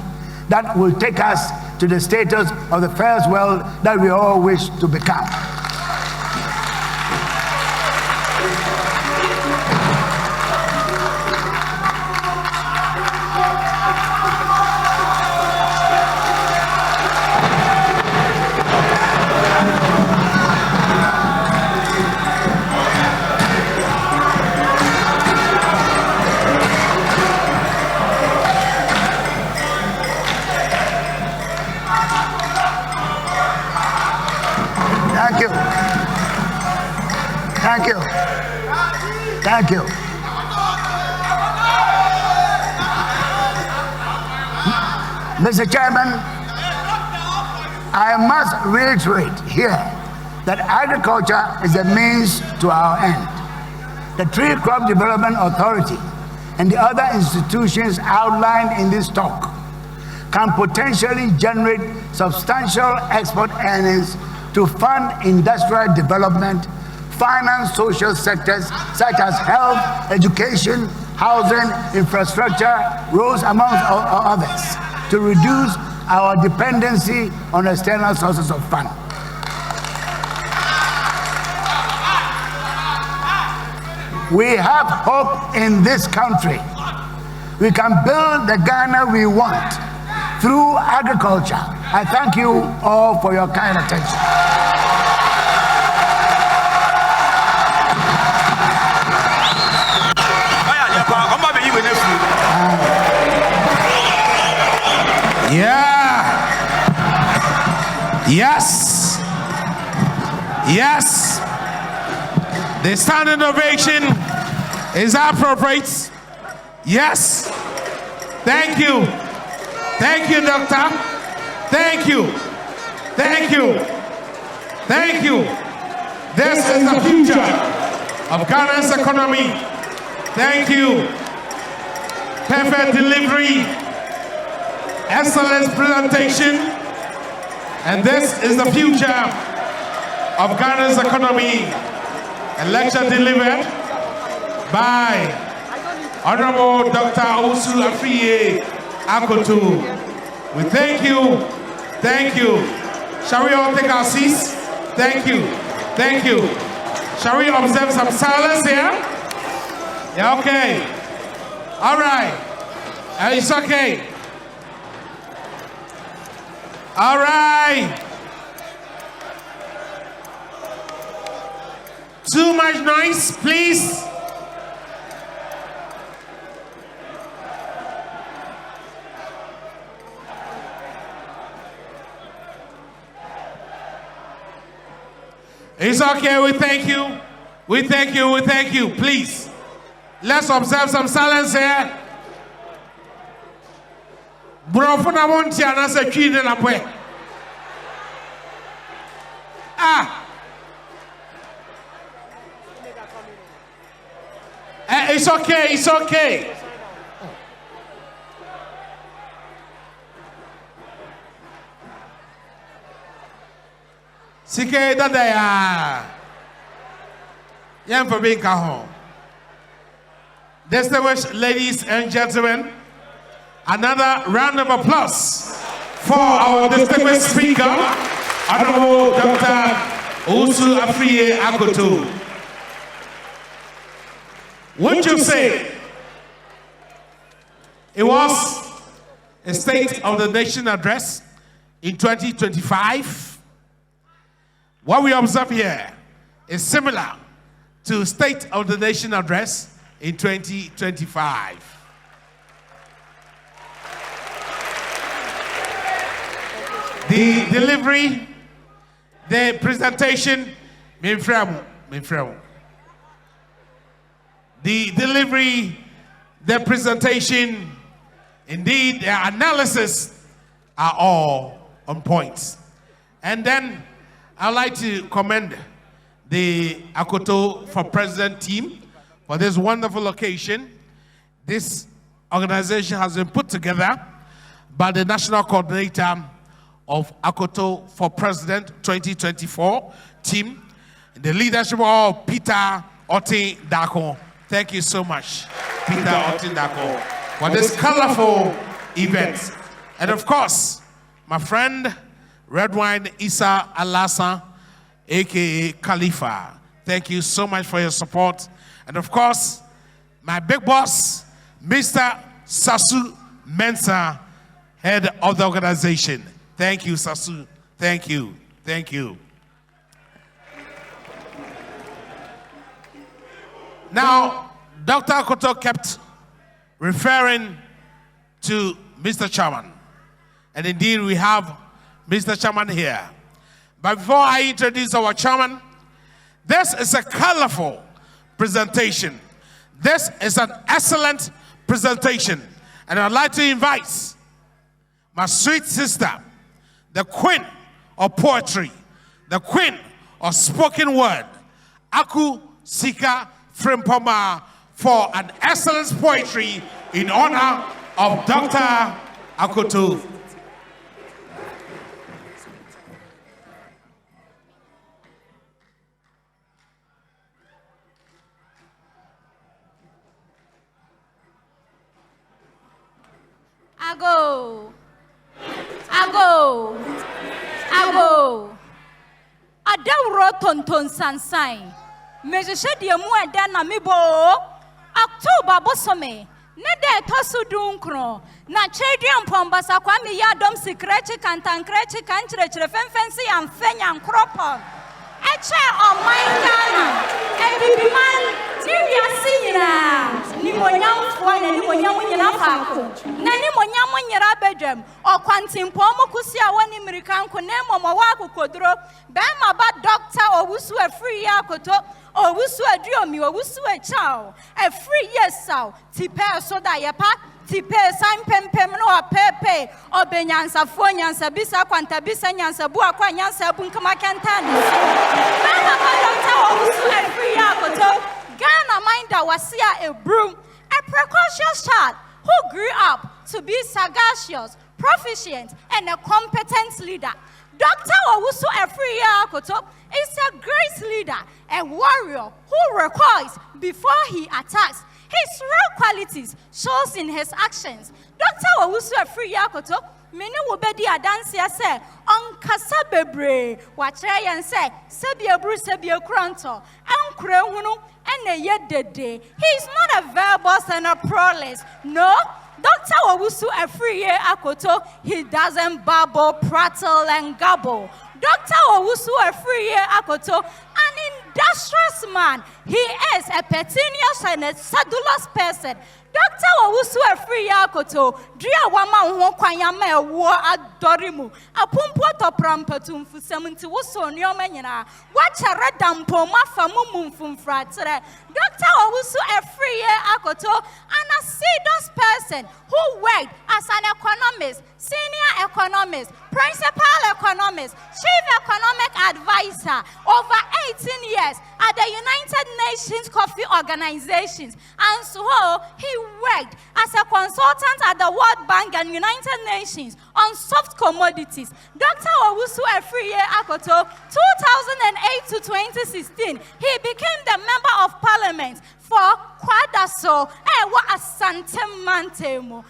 that will take us to the status of the first world that we all wish to become. Thank you. Thank you. Mr. Chairman, I must reiterate here that agriculture is a means to our end. The Tree Crop Development Authority and the other institutions outlined in this talk can potentially generate substantial export earnings to fund industrial development, finance social sectors such as health, education, housing, infrastructure, roads, among others, to reduce our dependency on external sources of funds. We have hope in this country. We can build the Ghana we want through agriculture. I thank you all for your kind attention. Yeah. Yes. Yes. The standing ovation is appropriate. Yes. Thank you. Thank you, Doctor. Thank you. Thank you. Thank you. This is the future of Ghana's economy. Thank you. Perfect delivery. Excellent presentation. And this is the future of Ghana's economy. A lecture delivered by Honorable Dr. Owusu Afriyie Akoto. We thank you. Thank you. Shall we all take our seats? Thank you. Thank you. Shall we observe some silence here? Yeah, okay. All right. It's okay. All right. Too much noise, please. It's okay, we thank you. We thank you, we thank you. Please, let's observe some silence here. Brofuna won't ya na se twi na pwe. Ah. It's okay, it's okay. Sike dada ya. Yam for being home. Distinguished ladies and gentlemen, another round of applause for our distinguished speaker, Honorable Dr. Owusu Afriyie Akoto. Would you say it was a State of the Nation address in 2025? What we observe here is similar to State of the Nation address in 2025. The delivery, the presentation, the delivery, the presentation, indeed, the analysis are all on point. And then I'd like to commend the Akoto for President team for this wonderful occasion. This organization has been put together by the National Coordinator of Akoto for President 2024 team, the leadership of Peter Otin Dako. Thank you so much, Peter Otin Dako, for this colorful event. And of course, my friend, Redwine Issa Alasa, aka Khalifa. Thank you so much for your support. And of course, my big boss, Mr. Sasu Mensah, head of the organization. Thank you, Sasu. Thank you. Thank you. Now, Dr. Akoto kept referring to Mr. Chairman. And indeed, we have Mr. Chairman here. But before I introduce our chairman, this is a colorful presentation. This is an excellent presentation. And I'd like to invite my sweet sister, the queen of poetry, the queen of spoken word, Aku Sika Frimpoma, for an excellent poetry in honor of Dr. Akoto. Ago. Adawro tonton sansai. Mejeshedi emu eda na mibo. October bosome. Nede tosu dunkro. Na chedi ampombasa kwa mi yadom sikrechi kantankrechi kanchre fenfensi amfenya nkropo. Eche omaingana. Ebibiman tiya sinyina. Ni monyam fwane ni monyamu nyina fako. Na ni monyamu nyira bedwam. Okwantimpo mokusia woni mirikanko nemo mawako kodro. Bema ba Dr. Owusu Afriyie Akoto. Owusu adiomi Owusu echao. Free yesaw. Tipe soda yepa. Tipe san pempem no apepe. Obenyansa fo nyansa bisa kwanta bisa nyansa bua kwa nyansa bunkama kentani. Bema ba Dr. Owusu Afriyie Akoto. Ghana Minder wasia a broom, a precocious child who grew up to be sagacious, proficient, and a competent leader. Dr. Owusu Afriyie Akoto is a great leader, a warrior who recoils before he attacks. His real qualities shows in his actions. Dr. Owusu Afriyie Akoto many wobedi adansia se onkasa bebre wachre yen se sebiebru sebiekranto enkure hunu ene yedede. He is not a verbose and a prolix. No, Dr. Owusu Afriyie Akoto, he doesn't babble, prattle, and gabble. Dr. Owusu Afriyie Akoto, an industrious man. He is a petunious and a sedulous person. Dr. Owusu Afriyie Akoto, Dria Wama Kwanyame War Adorimu, a pumpo to prampatum for 70 was on your menina. Watch a red dampo, mafamum from fratre. Dr. Owusu Afriyie Akoto, an assiduous person who worked as an economist, senior economist, principal economist, chief economic advisor over 18 years at the United Nations Coffee Organizations. And so he worked as a consultant at the World Bank and United Nations on soft commodities. Dr. Owusu Afriyie Akoto, 2008 to 2016, he became the Member of Parliament for Kwadaso, Asante Mantemo.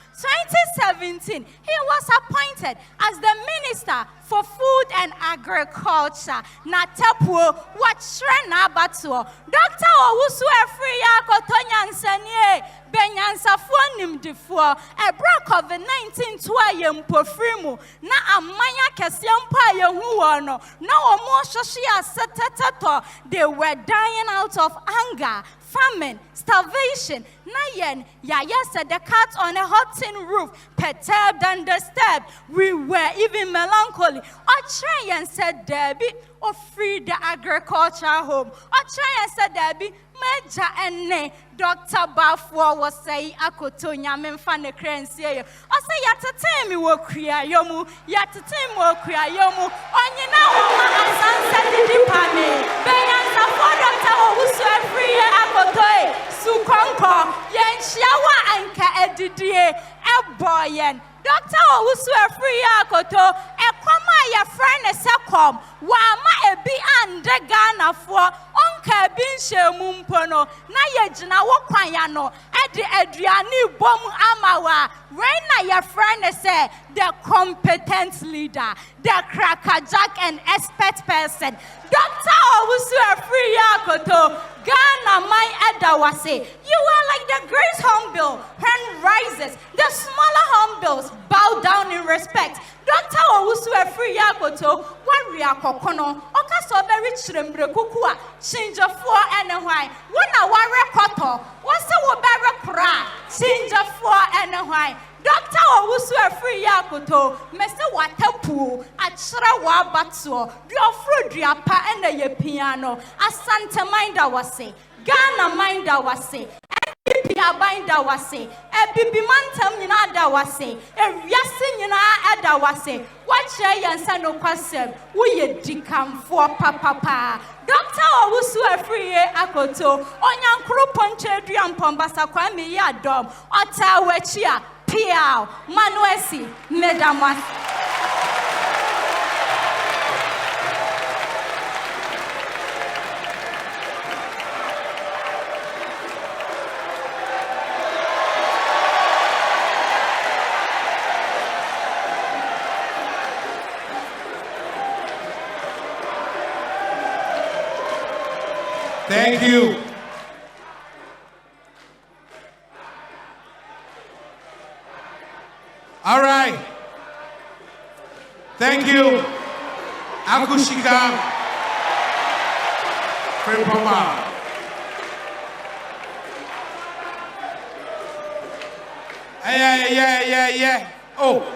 2017, he was appointed as the Minister for Food and Agriculture. Natapuo, Wachrena Batuo. Dr. Owusu Afriyie Akoto Nyansanie, Benyansafo Nimdifo, a break of the 19 Twayem Pofrimu, na Amaya Kasiampa Yahuano, no more Shoshia Setetato, they were dying out of anger, famine, starvation. Nayen, Yaya said the cat on a hot tin roof, perturbed and disturbed. We were even melancholy. Otrayan said Debbie, or free the agriculture home. Otrayan said Debbie, Major and Dr. Bafwa was saying Akoto Yamen Fane Crency. I say Yatatemi will create Yomu, Yatatemi will create Yomu, Onyina Sunset Dipame, Benyansa for Dr. Owusu Afriyie Akoto, Sukonko, Yenshiawa Anka Edidie, Eboyen. Dr. Owusu Afriyie Akoto, Ekoma ya friend Sekom, Wama ebi ande Ghana for Onka Binshe Mumpono, na yejina wokwanyano, Edi Adriani Bom Amawa, Reina ya friend say the competent leader, the crackerjack and expert person. Dr. Owusu Afriyie Akoto, Ghana my Edawase. You are like the great hornbill, hen rises, the smaller hornbills bow down in respect. Dr. Owusu Afriyie Akoto, warrior kokono, oka so very chirembre kukua, chinja for and why. Wana warrior koto, wasa wabara kura, chinja for and why. Dr. Owusu Afriyie Akoto, Mr. Watapu, Achra Wabatuo, Diofru Diapa and the piano, Asante Minda wase, Ghana Minda wase. NPP Abinda wase, Bibi Mantam Yinada wase, Yasin Yana Ada wase, watch Yansa no Kwasem, we dikam for papa. Dr. Owusu Afriyie Akoto, Onyankuru Ponche Driam Pombasa Kwame Yadom, Ota Wechia, Piao, Manuesi, Medamas. Thank you. All right. Thank you. Akushika Fripoma. Yeah. Oh.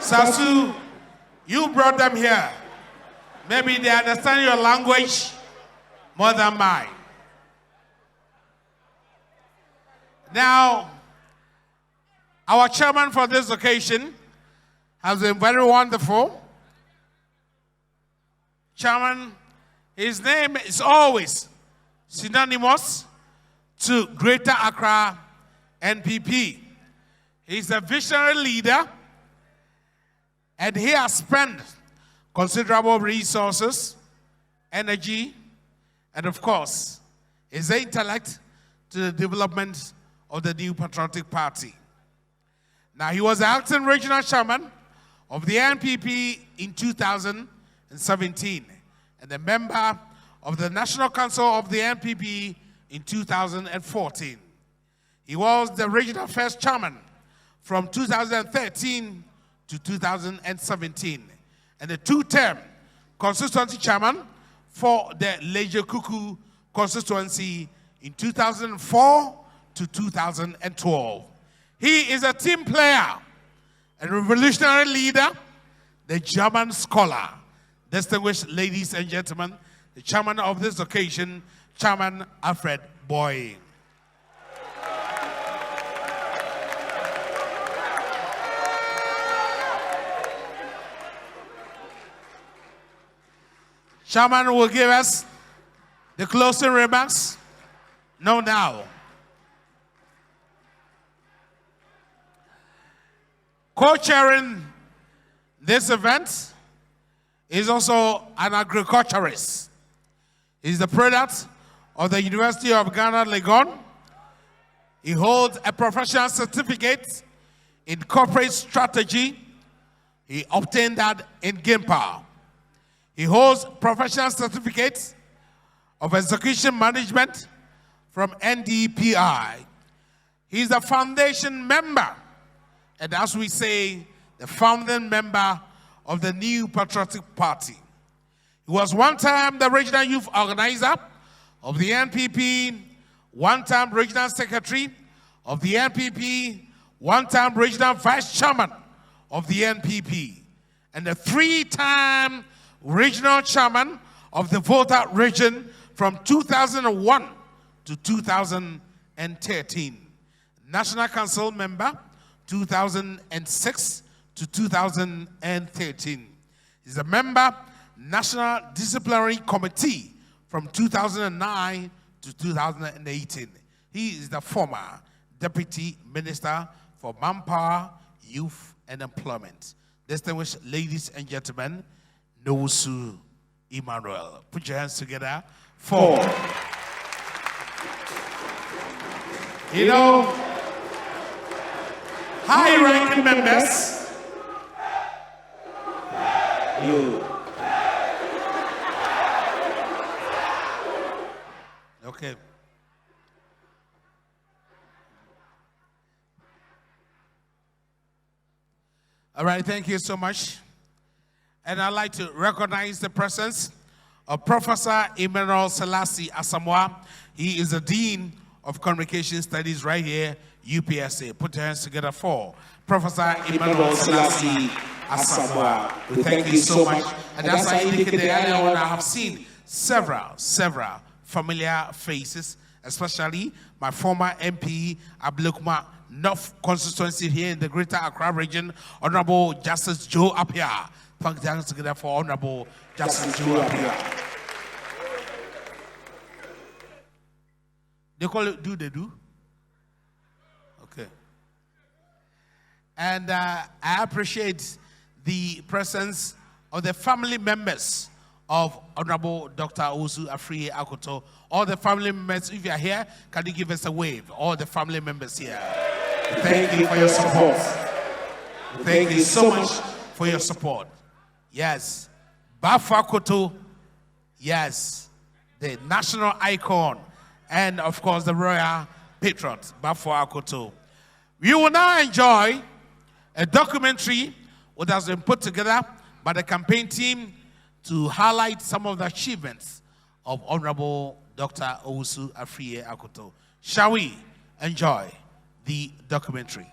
Sasu, you brought them here. Maybe they understand your language more than mine. Now, our chairman for this occasion has been very wonderful. Chairman, his name is always synonymous to Greater Accra NPP. He's a visionary leader, and he has spent considerable resources, energy, and of course, his intellect to the development of the new patriotic party. Now, he was the acting regional chairman of the NPP in 2017. and a member of the National Council of the NPP in 2014. He was the regional first chairman from 2013 to 2017, and the two-term constituency chairman for the Leje Kuku constituency in 2004 to 2012. He is a team player, a revolutionary leader, the German scholar. Distinguished ladies and gentlemen, the chairman of this occasion, Chairman Alfred Boy. Chairman will give us the closing remarks. No, now. Co-chairing this event is also an agriculturist. He's the product of the University of Ghana, Legon. He holds a professional certificate in corporate strategy. He obtained that in GIMPA. He holds professional certificates of execution management from NDPI. He's a foundation member, and as we say, the founding member of the New Patriotic Party. He was one time the regional youth organizer of the NPP, one-time regional secretary of the NPP, one-time regional vice chairman of the NPP, and the three-time regional chairman of the Volta region from 2001 to 2013. National Council member 2006 to 2013. He's a member National Disciplinary Committee from 2009 to 2018. He is the former Deputy Minister for Manpower, Youth and Employment. Distinguished ladies and gentlemen, Owusu Emmanuel. Put your hands together for. You know, high-ranking members, you. Okay. All right, thank you so much. And I'd like to recognize the presence of Professor Emmanuel Selassie Asamoah. He is the Dean of Communication Studies right here, UPSA. Put your hands together for Professor Emmanuel Selassie Asamoah. We thank you so much. And as I indicated earlier on, I have seen several familiar faces, especially my former MP, Ablekuma North constituency here in the Greater Accra region, Honorable Justice Joe Appiah. Thank you together for Honorable Justice Joe Appiah. They call it they do? Okay. And I appreciate the presence of the family members of Honorable Dr. Owusu Afriyie Akoto. All the family members, if you are here, can you give us a wave? All the family members here. Thank you for your support. Thank you so much for your support. Yes, Bafo Akoto, yes, the national icon, and of course the royal patriot, Bafo Akoto. We will now enjoy a documentary which has been put together by the campaign team to highlight some of the achievements of Honorable Dr. Owusu Afriyie Akoto. Shall we enjoy the documentary?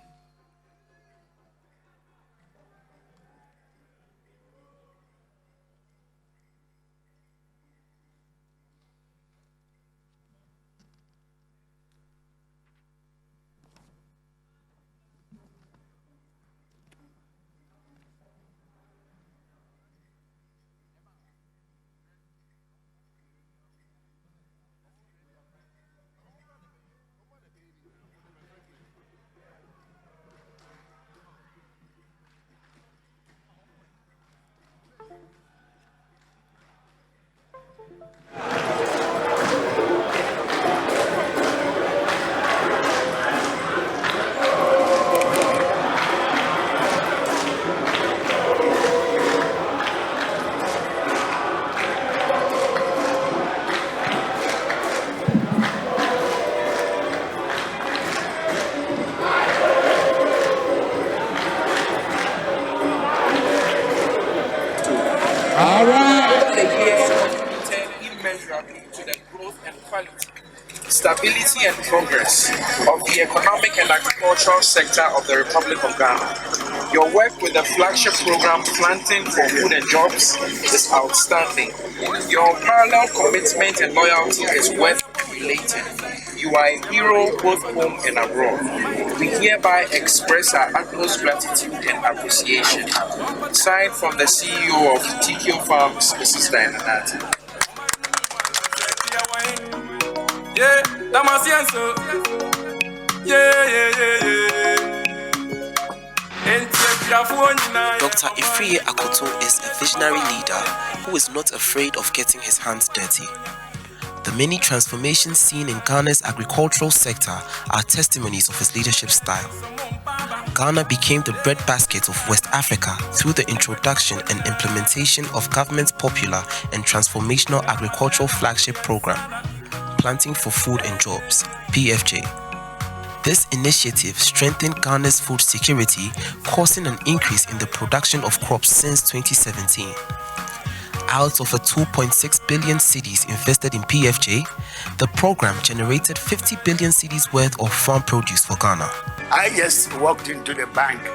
All right. Over the years, contributed immeasurably to the growth and quality, stability and progress of the economic and agricultural sector of the Republic of Ghana. Your work with the flagship program Planting for Food and Jobs is outstanding. Your parallel commitment and loyalty is worth emulating. You are a hero both home and abroad. We hereby express our utmost gratitude and appreciation. Signed from the CEO of TQ Farms, Mrs. Diana Nati. Yeah, Damasienso. Dr. Afriyie Akoto is a visionary leader who is not afraid of getting his hands dirty. The many transformations seen in Ghana's agricultural sector are testimonies of his leadership style. Ghana became the breadbasket of West Africa through the introduction and implementation of government's popular and transformational agricultural flagship program, Planting for Food and Jobs, PFJ. This initiative strengthened Ghana's food security, causing an increase in the production of crops since 2017. Out of a 2.6 billion cedis invested in PFJ, the program generated 50 billion cedis worth of farm produce for Ghana. I just walked into the bank in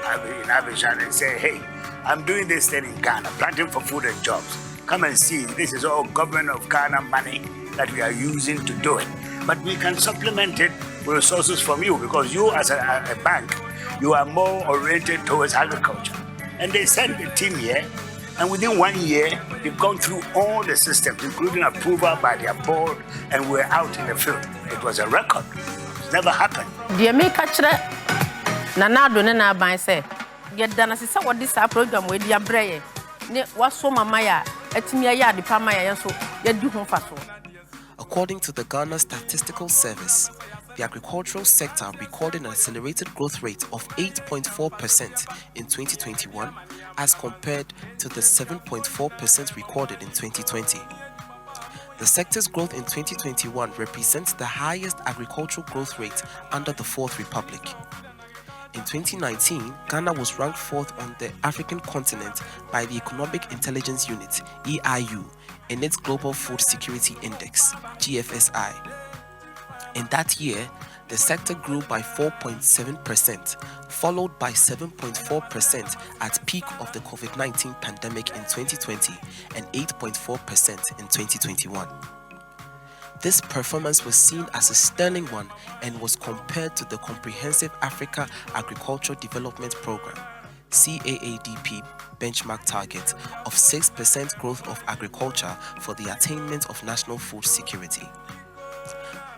Abidjan and said, hey, I'm doing this thing in Ghana, Planting for Food and Jobs. Come and see, this is all government of Ghana money that we are using to do it. But we can supplement it with resources from you, because you as a bank, you are more oriented towards agriculture. And they sent the team here, and within 1 year, they've gone through all the systems, including approval by their board, and we're out in the field. It was a record. It's never happened. Dear me catcher, Nanado Nana by say, get done as what this program with your brain. What so mamaya, etimia the pamaya, so yet do home fast. According to the Ghana Statistical Service, the agricultural sector recorded an accelerated growth rate of 8.4% in 2021 as compared to the 7.4% recorded in 2020. The sector's growth in 2021 represents the highest agricultural growth rate under the Fourth Republic. In 2019, Ghana was ranked 4th on the African continent by the Economic Intelligence Unit, EIU, in its Global Food Security Index, GFSI. In that year, the sector grew by 4.7%, followed by 7.4% at peak of the COVID-19 pandemic in 2020 and 8.4% in 2021. This performance was seen as a sterling one and was compared to the Comprehensive Africa Agricultural Development Program, CAADP, benchmark target of 6% growth of agriculture for the attainment of national food security.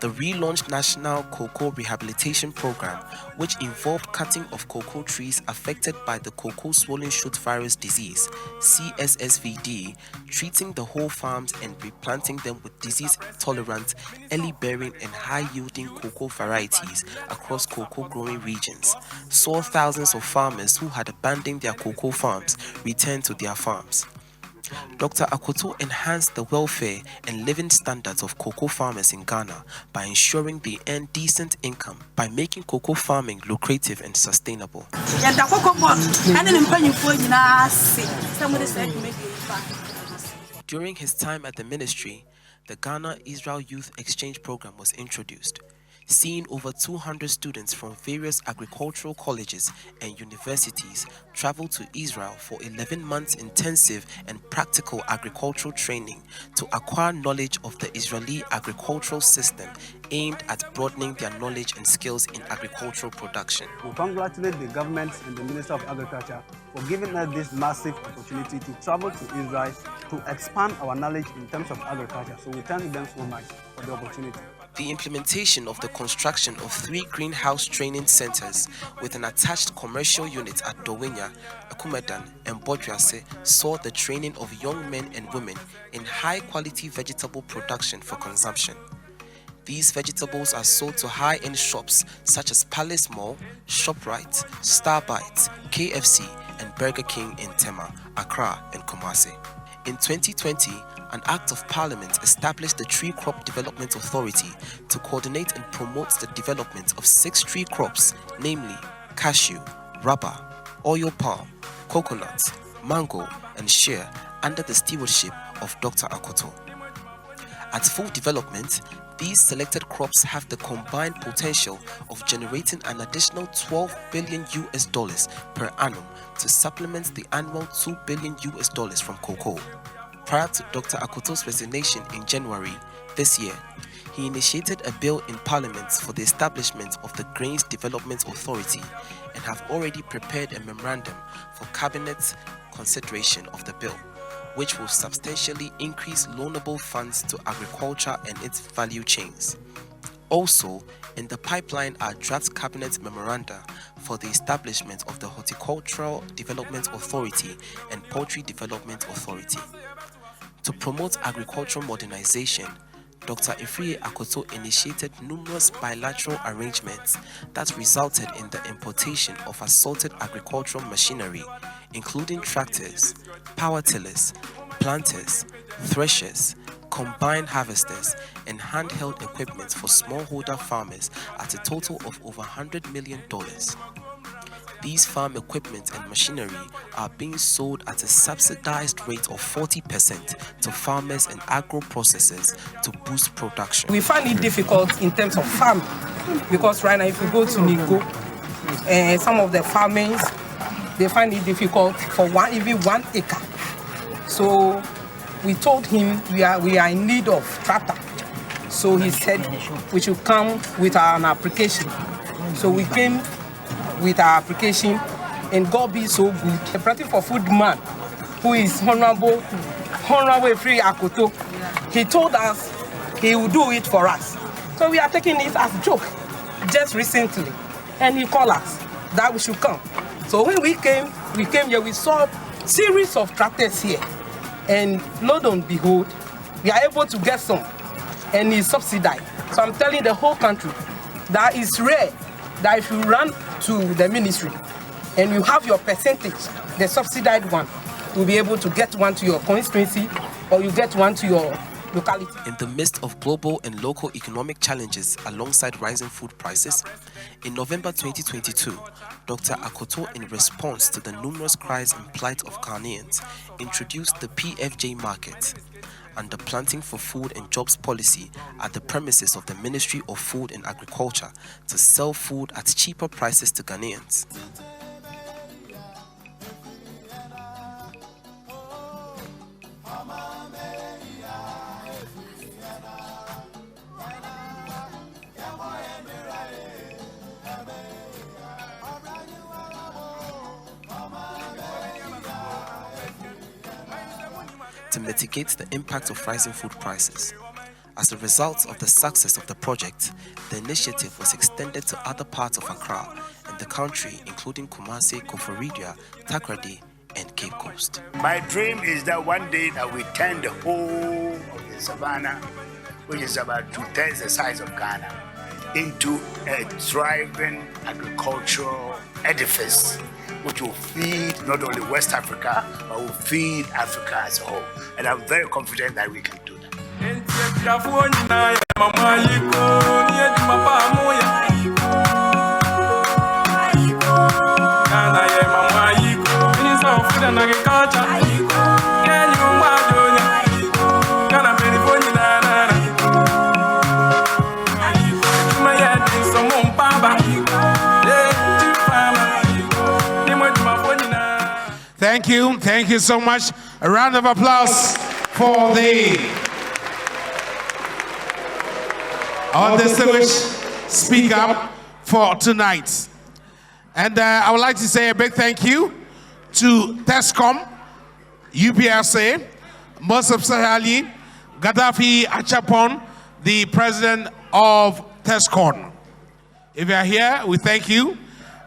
The relaunched National Cocoa Rehabilitation Program, which involved cutting of cocoa trees affected by the cocoa swollen shoot virus disease, CSSVD, treating the whole farms and replanting them with disease-tolerant, early-bearing and high-yielding cocoa varieties across cocoa-growing regions, saw thousands of farmers who had abandoned their cocoa farms return to their farms. Dr. Akoto enhanced the welfare and living standards of cocoa farmers in Ghana by ensuring they earn decent income by making cocoa farming lucrative and sustainable. During his time at the ministry, the Ghana-Israel Youth Exchange Program was introduced, seeing over 200 students from various agricultural colleges and universities travel to Israel for 11 months intensive and practical agricultural training to acquire knowledge of the Israeli agricultural system aimed at broadening their knowledge and skills in agricultural production. We congratulate the government and the Minister of Agriculture for giving us this massive opportunity to travel to Israel to expand our knowledge in terms of agriculture. So we thank them so much for the opportunity. The implementation of the construction of 3 greenhouse training centers with an attached commercial unit at Dowinya, Akumedan, and Bodriase saw the training of young men and women in high-quality vegetable production for consumption. These vegetables are sold to high-end shops such as Palace Mall, ShopRite, Starbite, KFC, and Burger King in Tema, Accra, and Kumasi. In 2020, an Act of Parliament established the Tree Crop Development Authority to coordinate and promote the development of 6 tree crops, namely cashew, rubber, oil palm, coconut, mango, and shea, under the stewardship of Dr. Akoto. At full development, these selected crops have the combined potential of generating an additional $12 billion per annum to supplement the annual $2 billion from cocoa. Prior to Dr. Akoto's resignation in January this year, he initiated a bill in Parliament for the establishment of the Grains Development Authority and have already prepared a memorandum for Cabinet consideration of the bill, which will substantially increase loanable funds to agriculture and its value chains. Also, in the pipeline are draft cabinet memoranda for the establishment of the Horticultural Development Authority and Poultry Development Authority. To promote agricultural modernization, Dr. Afriyie Akoto initiated numerous bilateral arrangements that resulted in the importation of assorted agricultural machinery, including tractors, power tillers, planters, threshers, combined harvesters, and handheld equipment for smallholder farmers at a total of over $100 million. These farm equipment and machinery are being sold at a subsidized rate of 40% to farmers and agro-processors to boost production. We find it difficult in terms of farming because right now if you go to Nico, some of the farmers, they find it difficult for even 1 acre. So we told him we are in need of tractor. So he said we should come with an application. So we came with our application, and God be so good. The Party for Food man, who is Honorable Afriyie Akoto, he told us he will do it for us. So we are taking it as a joke just recently, and he called us that we should come. So when we came here, we saw a series of tractors here, and lo and behold, we are able to get some, and it's subsidized. So I'm telling the whole country that it's rare that if you run to the ministry and you have your percentage, the subsidized one, you'll be able to get one to your constituency or you get one to your locality. In the midst of global and local economic challenges alongside rising food prices, in November 2022, Dr. Akoto, in response to the numerous cries and plight of Ghanaians, introduced the PFJ market and the Planting for Food and Jobs policy at the premises of the Ministry of Food and Agriculture to sell food at cheaper prices to Ghanaians. To mitigate the impact of rising food prices. As a result of the success of the project, the initiative was extended to other parts of Accra and the country, including Kumasi, Koforidua, Takoradi, and Cape Coast. My dream is that one day that we turn the whole of the savannah, which is about 2/3 the size of Ghana, into a thriving agricultural edifice which will feed not only West Africa, but will feed Africa as a whole. And I'm very confident that we can do that. Thank you so much. A round of applause for our distinguished speaker for tonight. And I would like to say a big thank you to TESCOM, UPSA, most especially Gaddafi Achapon, the president of TESCOM. If you are here, we thank you.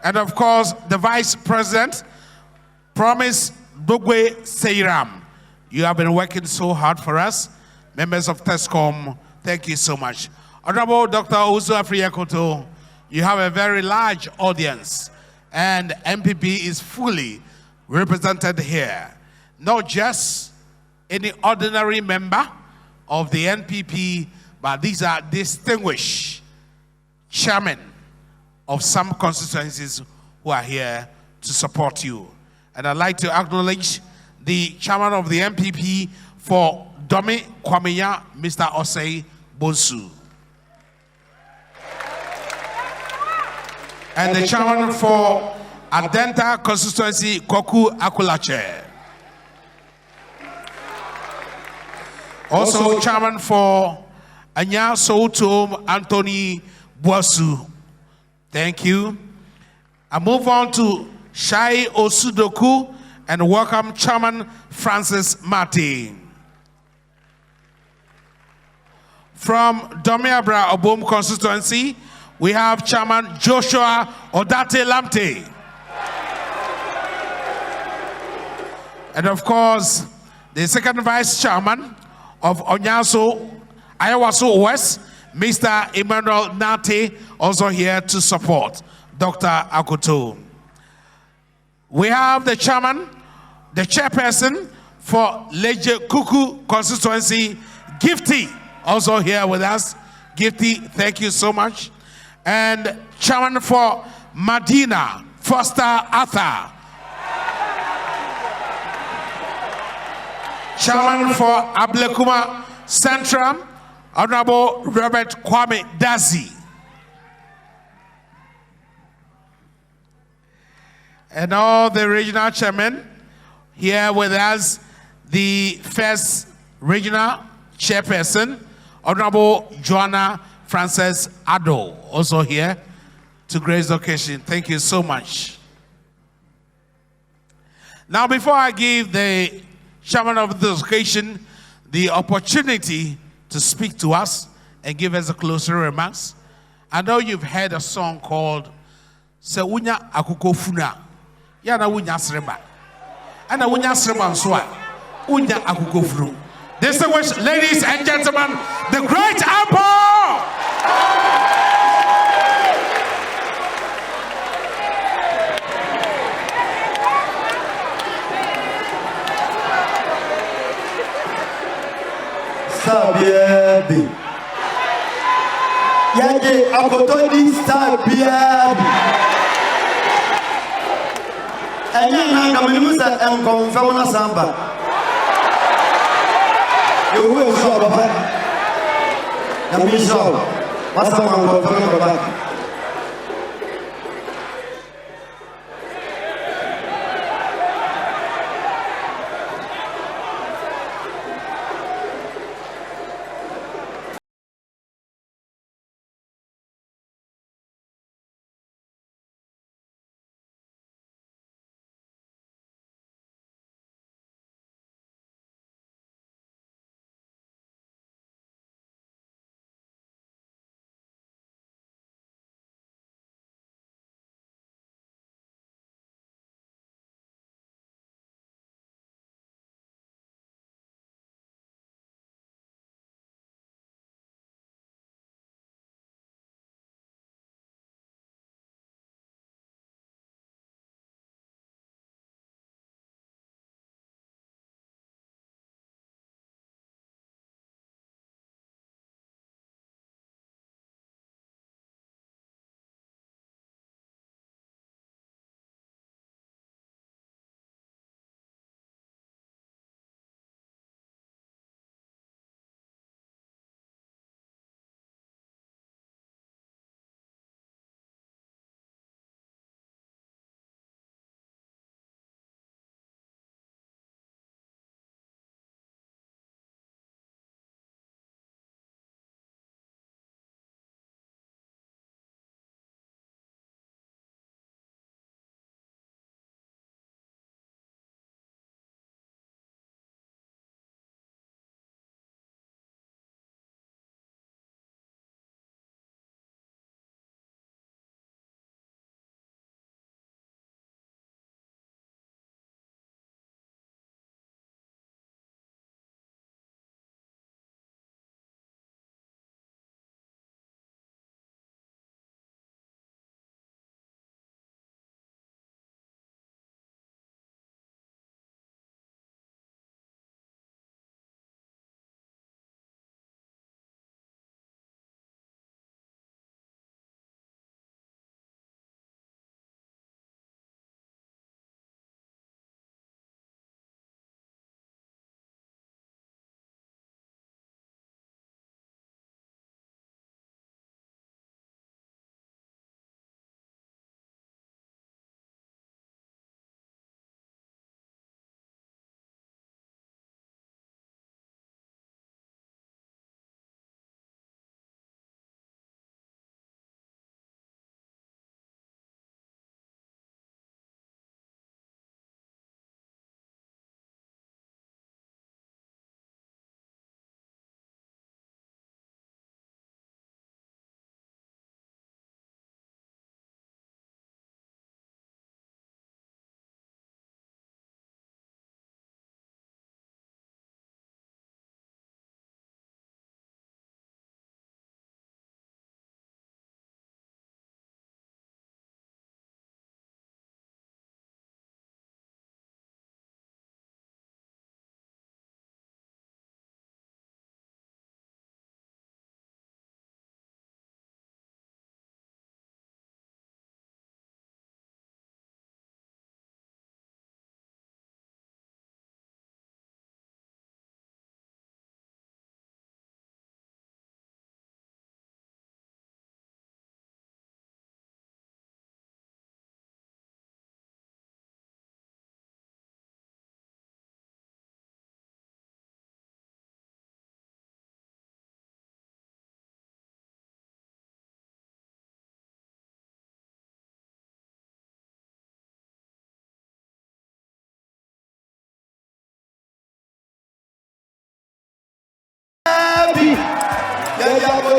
And of course, the vice president, Promise Bugwe Seiram. You have been working so hard for us. Members of TESCOM, thank you so much. Honorable Dr. Owusu Afriyie Akoto, you have a very large audience, and NPP is fully represented here. Not just any ordinary member of the NPP, but these are distinguished chairmen of some constituencies who are here to support you. And I'd like to acknowledge the chairman of the NPP for Domi Kwamenya, Mr. Osei Bonsu. And the chairman for Adenta constituency, Koku Akulache. Also chairman for Anya Soutom, Anthony Boasu. Thank you. I move on to Shai Osudoku and welcome Chairman Francis Martin. From Domiabra Obom constituency, we have Chairman Joshua Odate Lamte. And of course, the second vice chairman of Onyaso, Ayawaso West, Mr. Emmanuel Nate, also here to support Dr. Akoto. We have the chairman, the chairperson for Leje Kuku constituency, Gifty, also here with us. Gifty, thank you so much. And chairman for Medina, Foster Arthur. Chairman for Ablekuma Central, Honorable Robert Kwame Dazi. And all the regional chairmen here with us, the first regional chairperson, Honorable Joanna Frances Ado, also here to grace the occasion. Thank you so much. Now, before I give the chairman of the occasion the opportunity to speak to us and give us a closing remarks, I know you've heard a song called Sewunya Akuko Funa. Yana wunya sreba. Ana wunya sreba nswa. Unya akuko funu. Distinguished ladies and gentlemen, the great Apple! Sabiedi. Yaje Akoto di Sabiedi. Enya na kamenimusa enkonfam na samba. Yewu so baba. Na mi so. Wasa mango fam baba.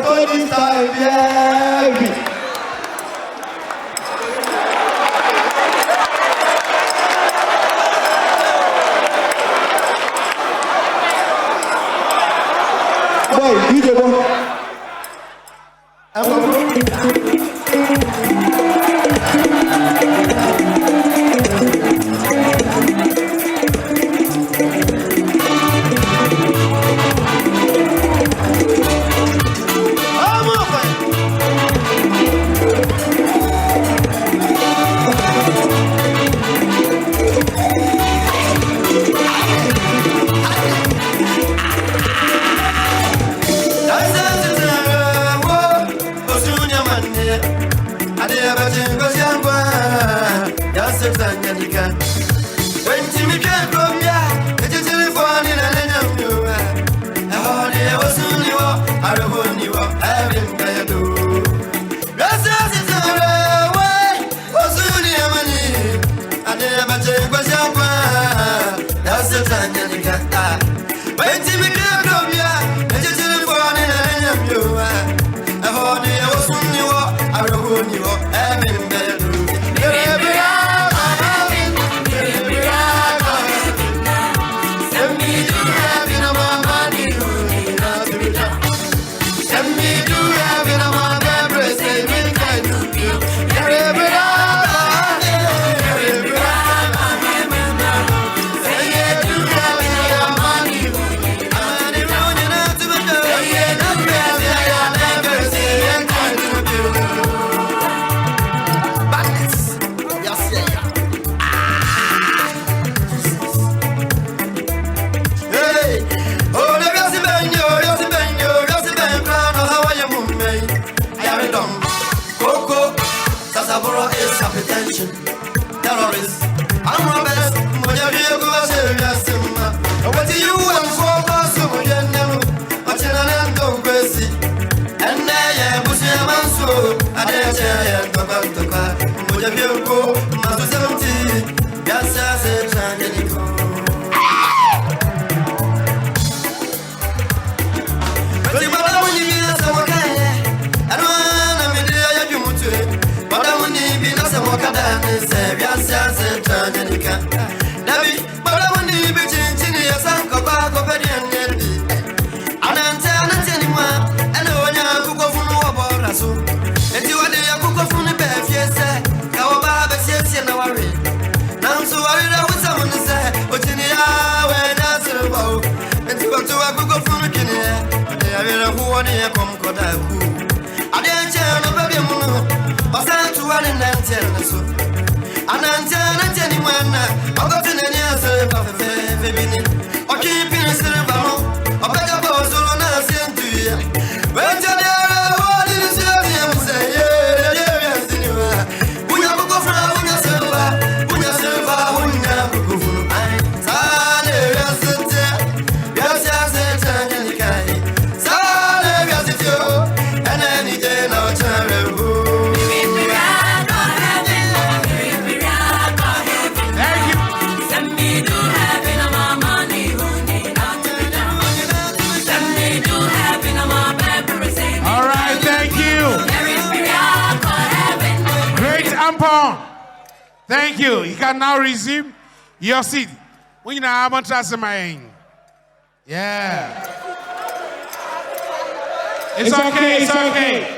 for this time, yeah. Boy, you the Terrorists, I'm robbers, what do you go serious? What do you want for Basu? What's in an end crazy? And I was a man so I didn't talk to car. What do you go? Master 70, yes, I said, Thank you. You can now resume your seat. We now have a yeah. It's okay, it's okay.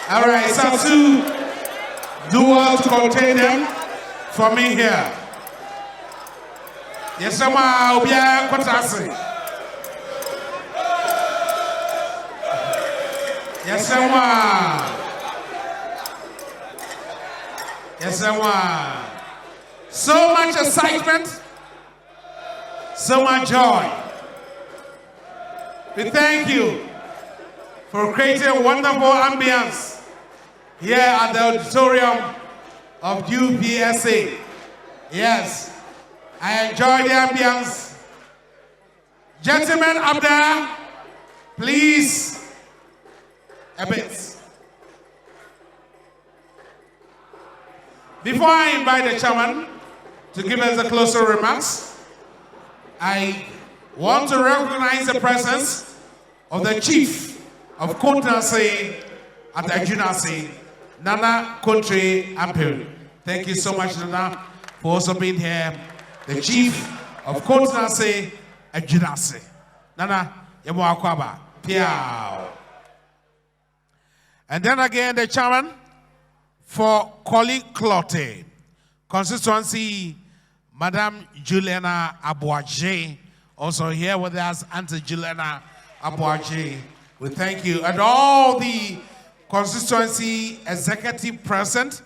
All right, Satsu, do well to contain them for me here. Yes, I'll be a Kotasi. Yes, Yes, so much excitement, so much joy. We thank you for creating a wonderful ambience here at the auditorium of UPSA. Yes, I enjoy the ambience. Gentlemen up there, please, a bit. Before I invite the chairman to give us the closer remarks, I want to recognize the presence of the Chief of Kotase at Ajunase, Nana Country Ampere. Thank you so much, Nana, for also being here. The Chief of Kotase Ajunase. Nana, Yemo Akwaba, Piao. And then again, the chairman for Koli Clote constituency, Madame Juliana Abuaje, also here with us, Auntie Juliana Abuaje. We thank you. And all the constituency executive present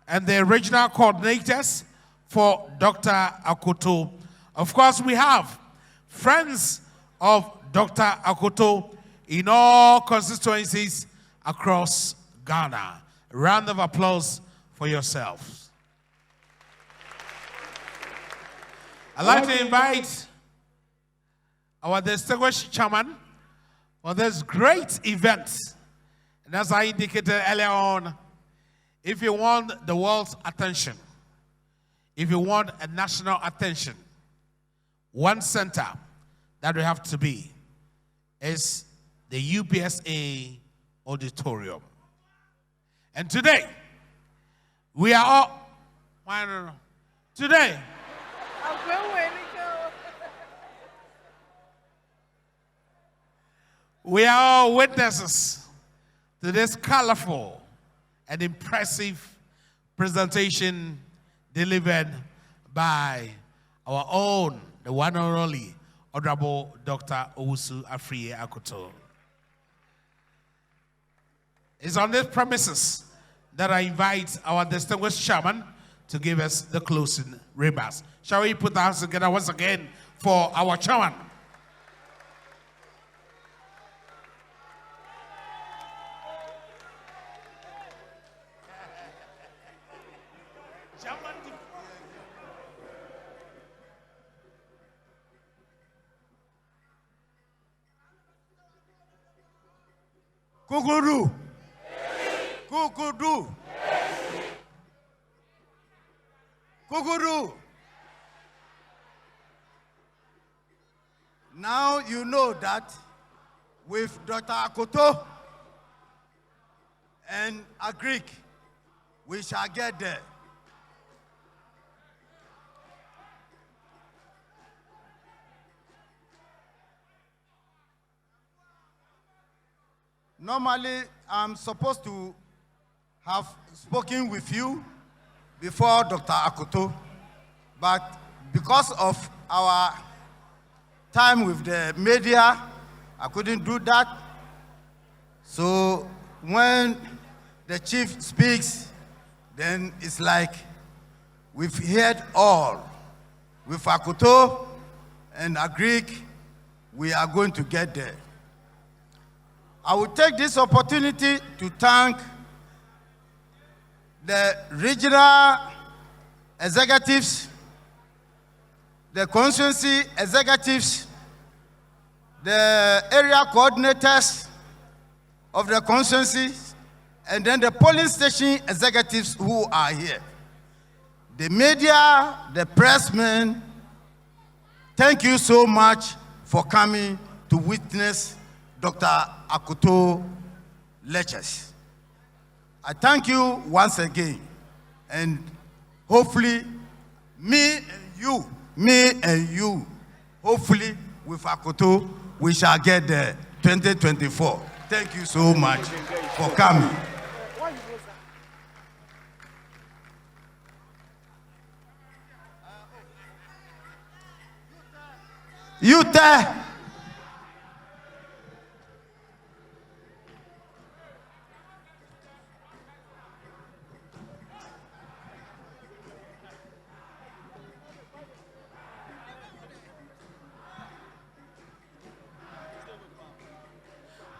and the regional coordinators for Dr. Akoto. Of course, we have friends of Dr. Akoto in all constituencies across Ghana. A round of applause for yourselves. I'd like to invite our distinguished chairman for this great event. And as I indicated earlier on, if you want the world's attention, if you want a national attention, one center that we have to be is the UPSA Auditorium. And today, we are all, today, we are all witnesses to this colorful and impressive presentation delivered by our own, the one and only, Honorable Dr. Owusu Afriyie Akoto. It's on these premises that I invite our distinguished chairman to give us the closing remarks. Shall we put our hands together once again for our chairman? Kukudu. Kukudu. Kukudu. Now you know that with Dr. Akoto and Agric, we shall get there. Normally, I'm supposed to have spoken with you before Dr. Akoto, but because of our time with the media, I couldn't do that. So when the chief speaks, then it's like we've heard all. With Akoto and Agric, we are going to get there. I will take this opportunity to thank the regional executives, the constituency executives, the area coordinators of the constituencies, and then the polling station executives who are here. The media, the pressmen, thank you so much for coming to witness Dr. Akoto lectures. I thank you once again, and hopefully me and you, hopefully with Akoto, we shall get there 2024. Thank you so much for coming. You there?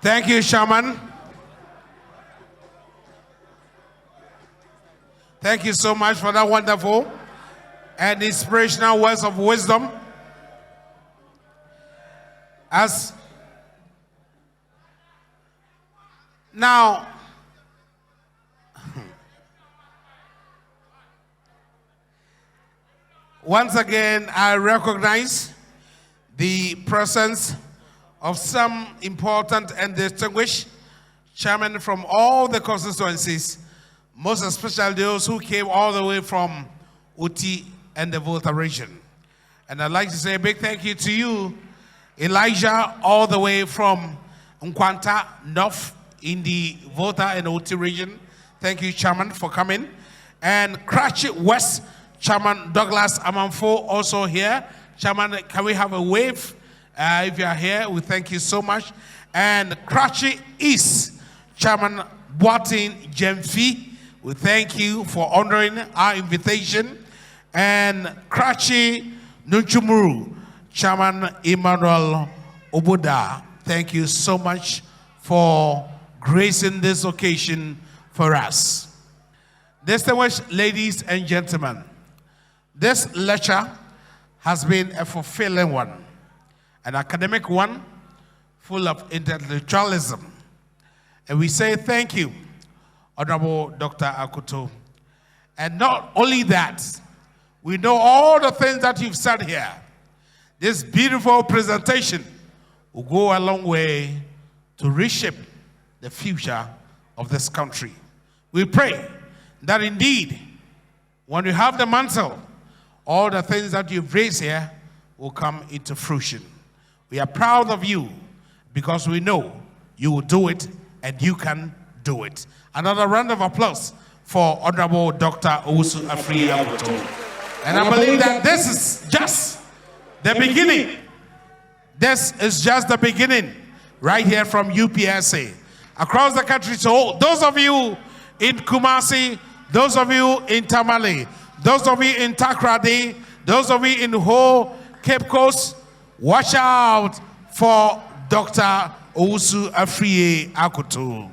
Thank you, Shaman. Thank you so much for that wonderful and inspirational words of wisdom. As now, once again, I recognize the presence of some important and distinguished chairmen from all the constituencies, most especially those who came all the way from Uti and the Volta region. And I'd like to say a big thank you to you, Elijah, all the way from Nkwanta North in the Volta and Uti region. Thank you, Chairman, for coming. And Cratchit West, Chairman Douglas Amanfo, also here. Chairman, can we have a wave? If you are here, we thank you so much. And Cratchit East, Chairman Boatin Jemfi, we thank you for honoring our invitation. And Cratchit Nunchumuru, Chairman Emmanuel Obuda, thank you so much for gracing this occasion for us. Distinguished ladies and gentlemen, this lecture has been a fulfilling one, an academic one, full of intellectualism. And we say thank you, Honorable Dr. Akoto. And not only that, we know all the things that you've said here. This beautiful presentation will go a long way to reshape the future of this country. We pray that indeed, when you have the mantle, all the things that you've raised here will come into fruition. We are proud of you because we know you will do it and you can do it. Another round of applause for Honorable Dr. Owusu Afriyie Akoto. And I believe that this is just the beginning. This is just the beginning right here from UPSA. Across the country, so those of you in Kumasi, those of you in Tamale, those of you in Takrady, those of you in Ho, Cape Coast, watch out for Dr. Owusu Afriyie Akoto.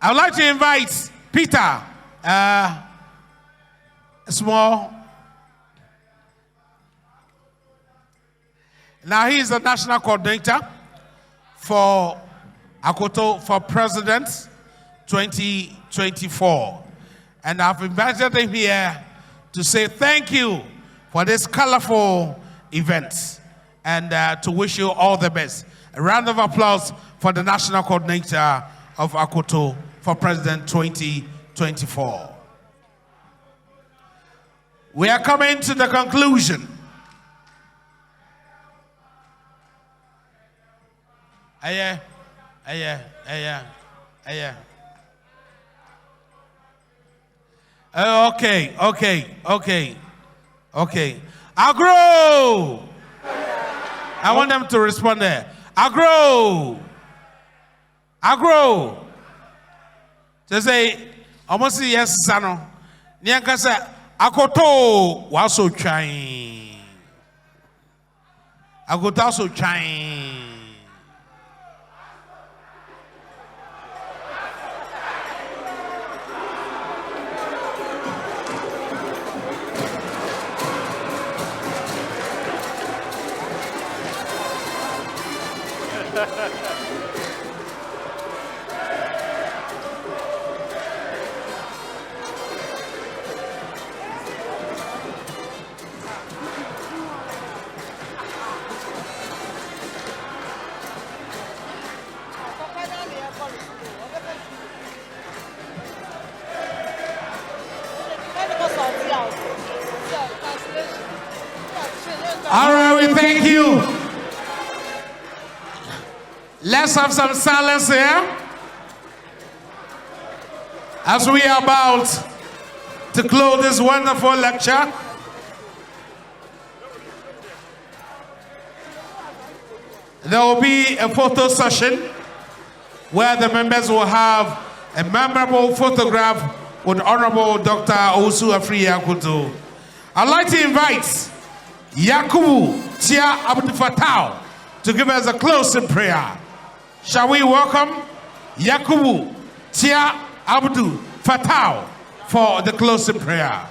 I would like to invite Peter, small. Now he is the national coordinator for Akoto for President 2024. And I've invited him here to say thank you for this colorful event and to wish you all the best. A round of applause for the national coordinator of Akoto for President 2024. We are coming to the conclusion. Okay. Agro! I want them to respond there. Agro! To say, almost yes, Sano. Nyanka say, Akoto was so trying. Akoto so trying. All right, we thank you. Let's have some silence here as we are about to close this wonderful lecture. There will be a photo session where the members will have a memorable photograph with Honorable Dr. Owusu Afriyie Akoto. I'd like to invite Yakubu Tia Abdul Fatah to give us a closing prayer. Shall we welcome Yakubu Tia Abdul Fatah for the closing prayer?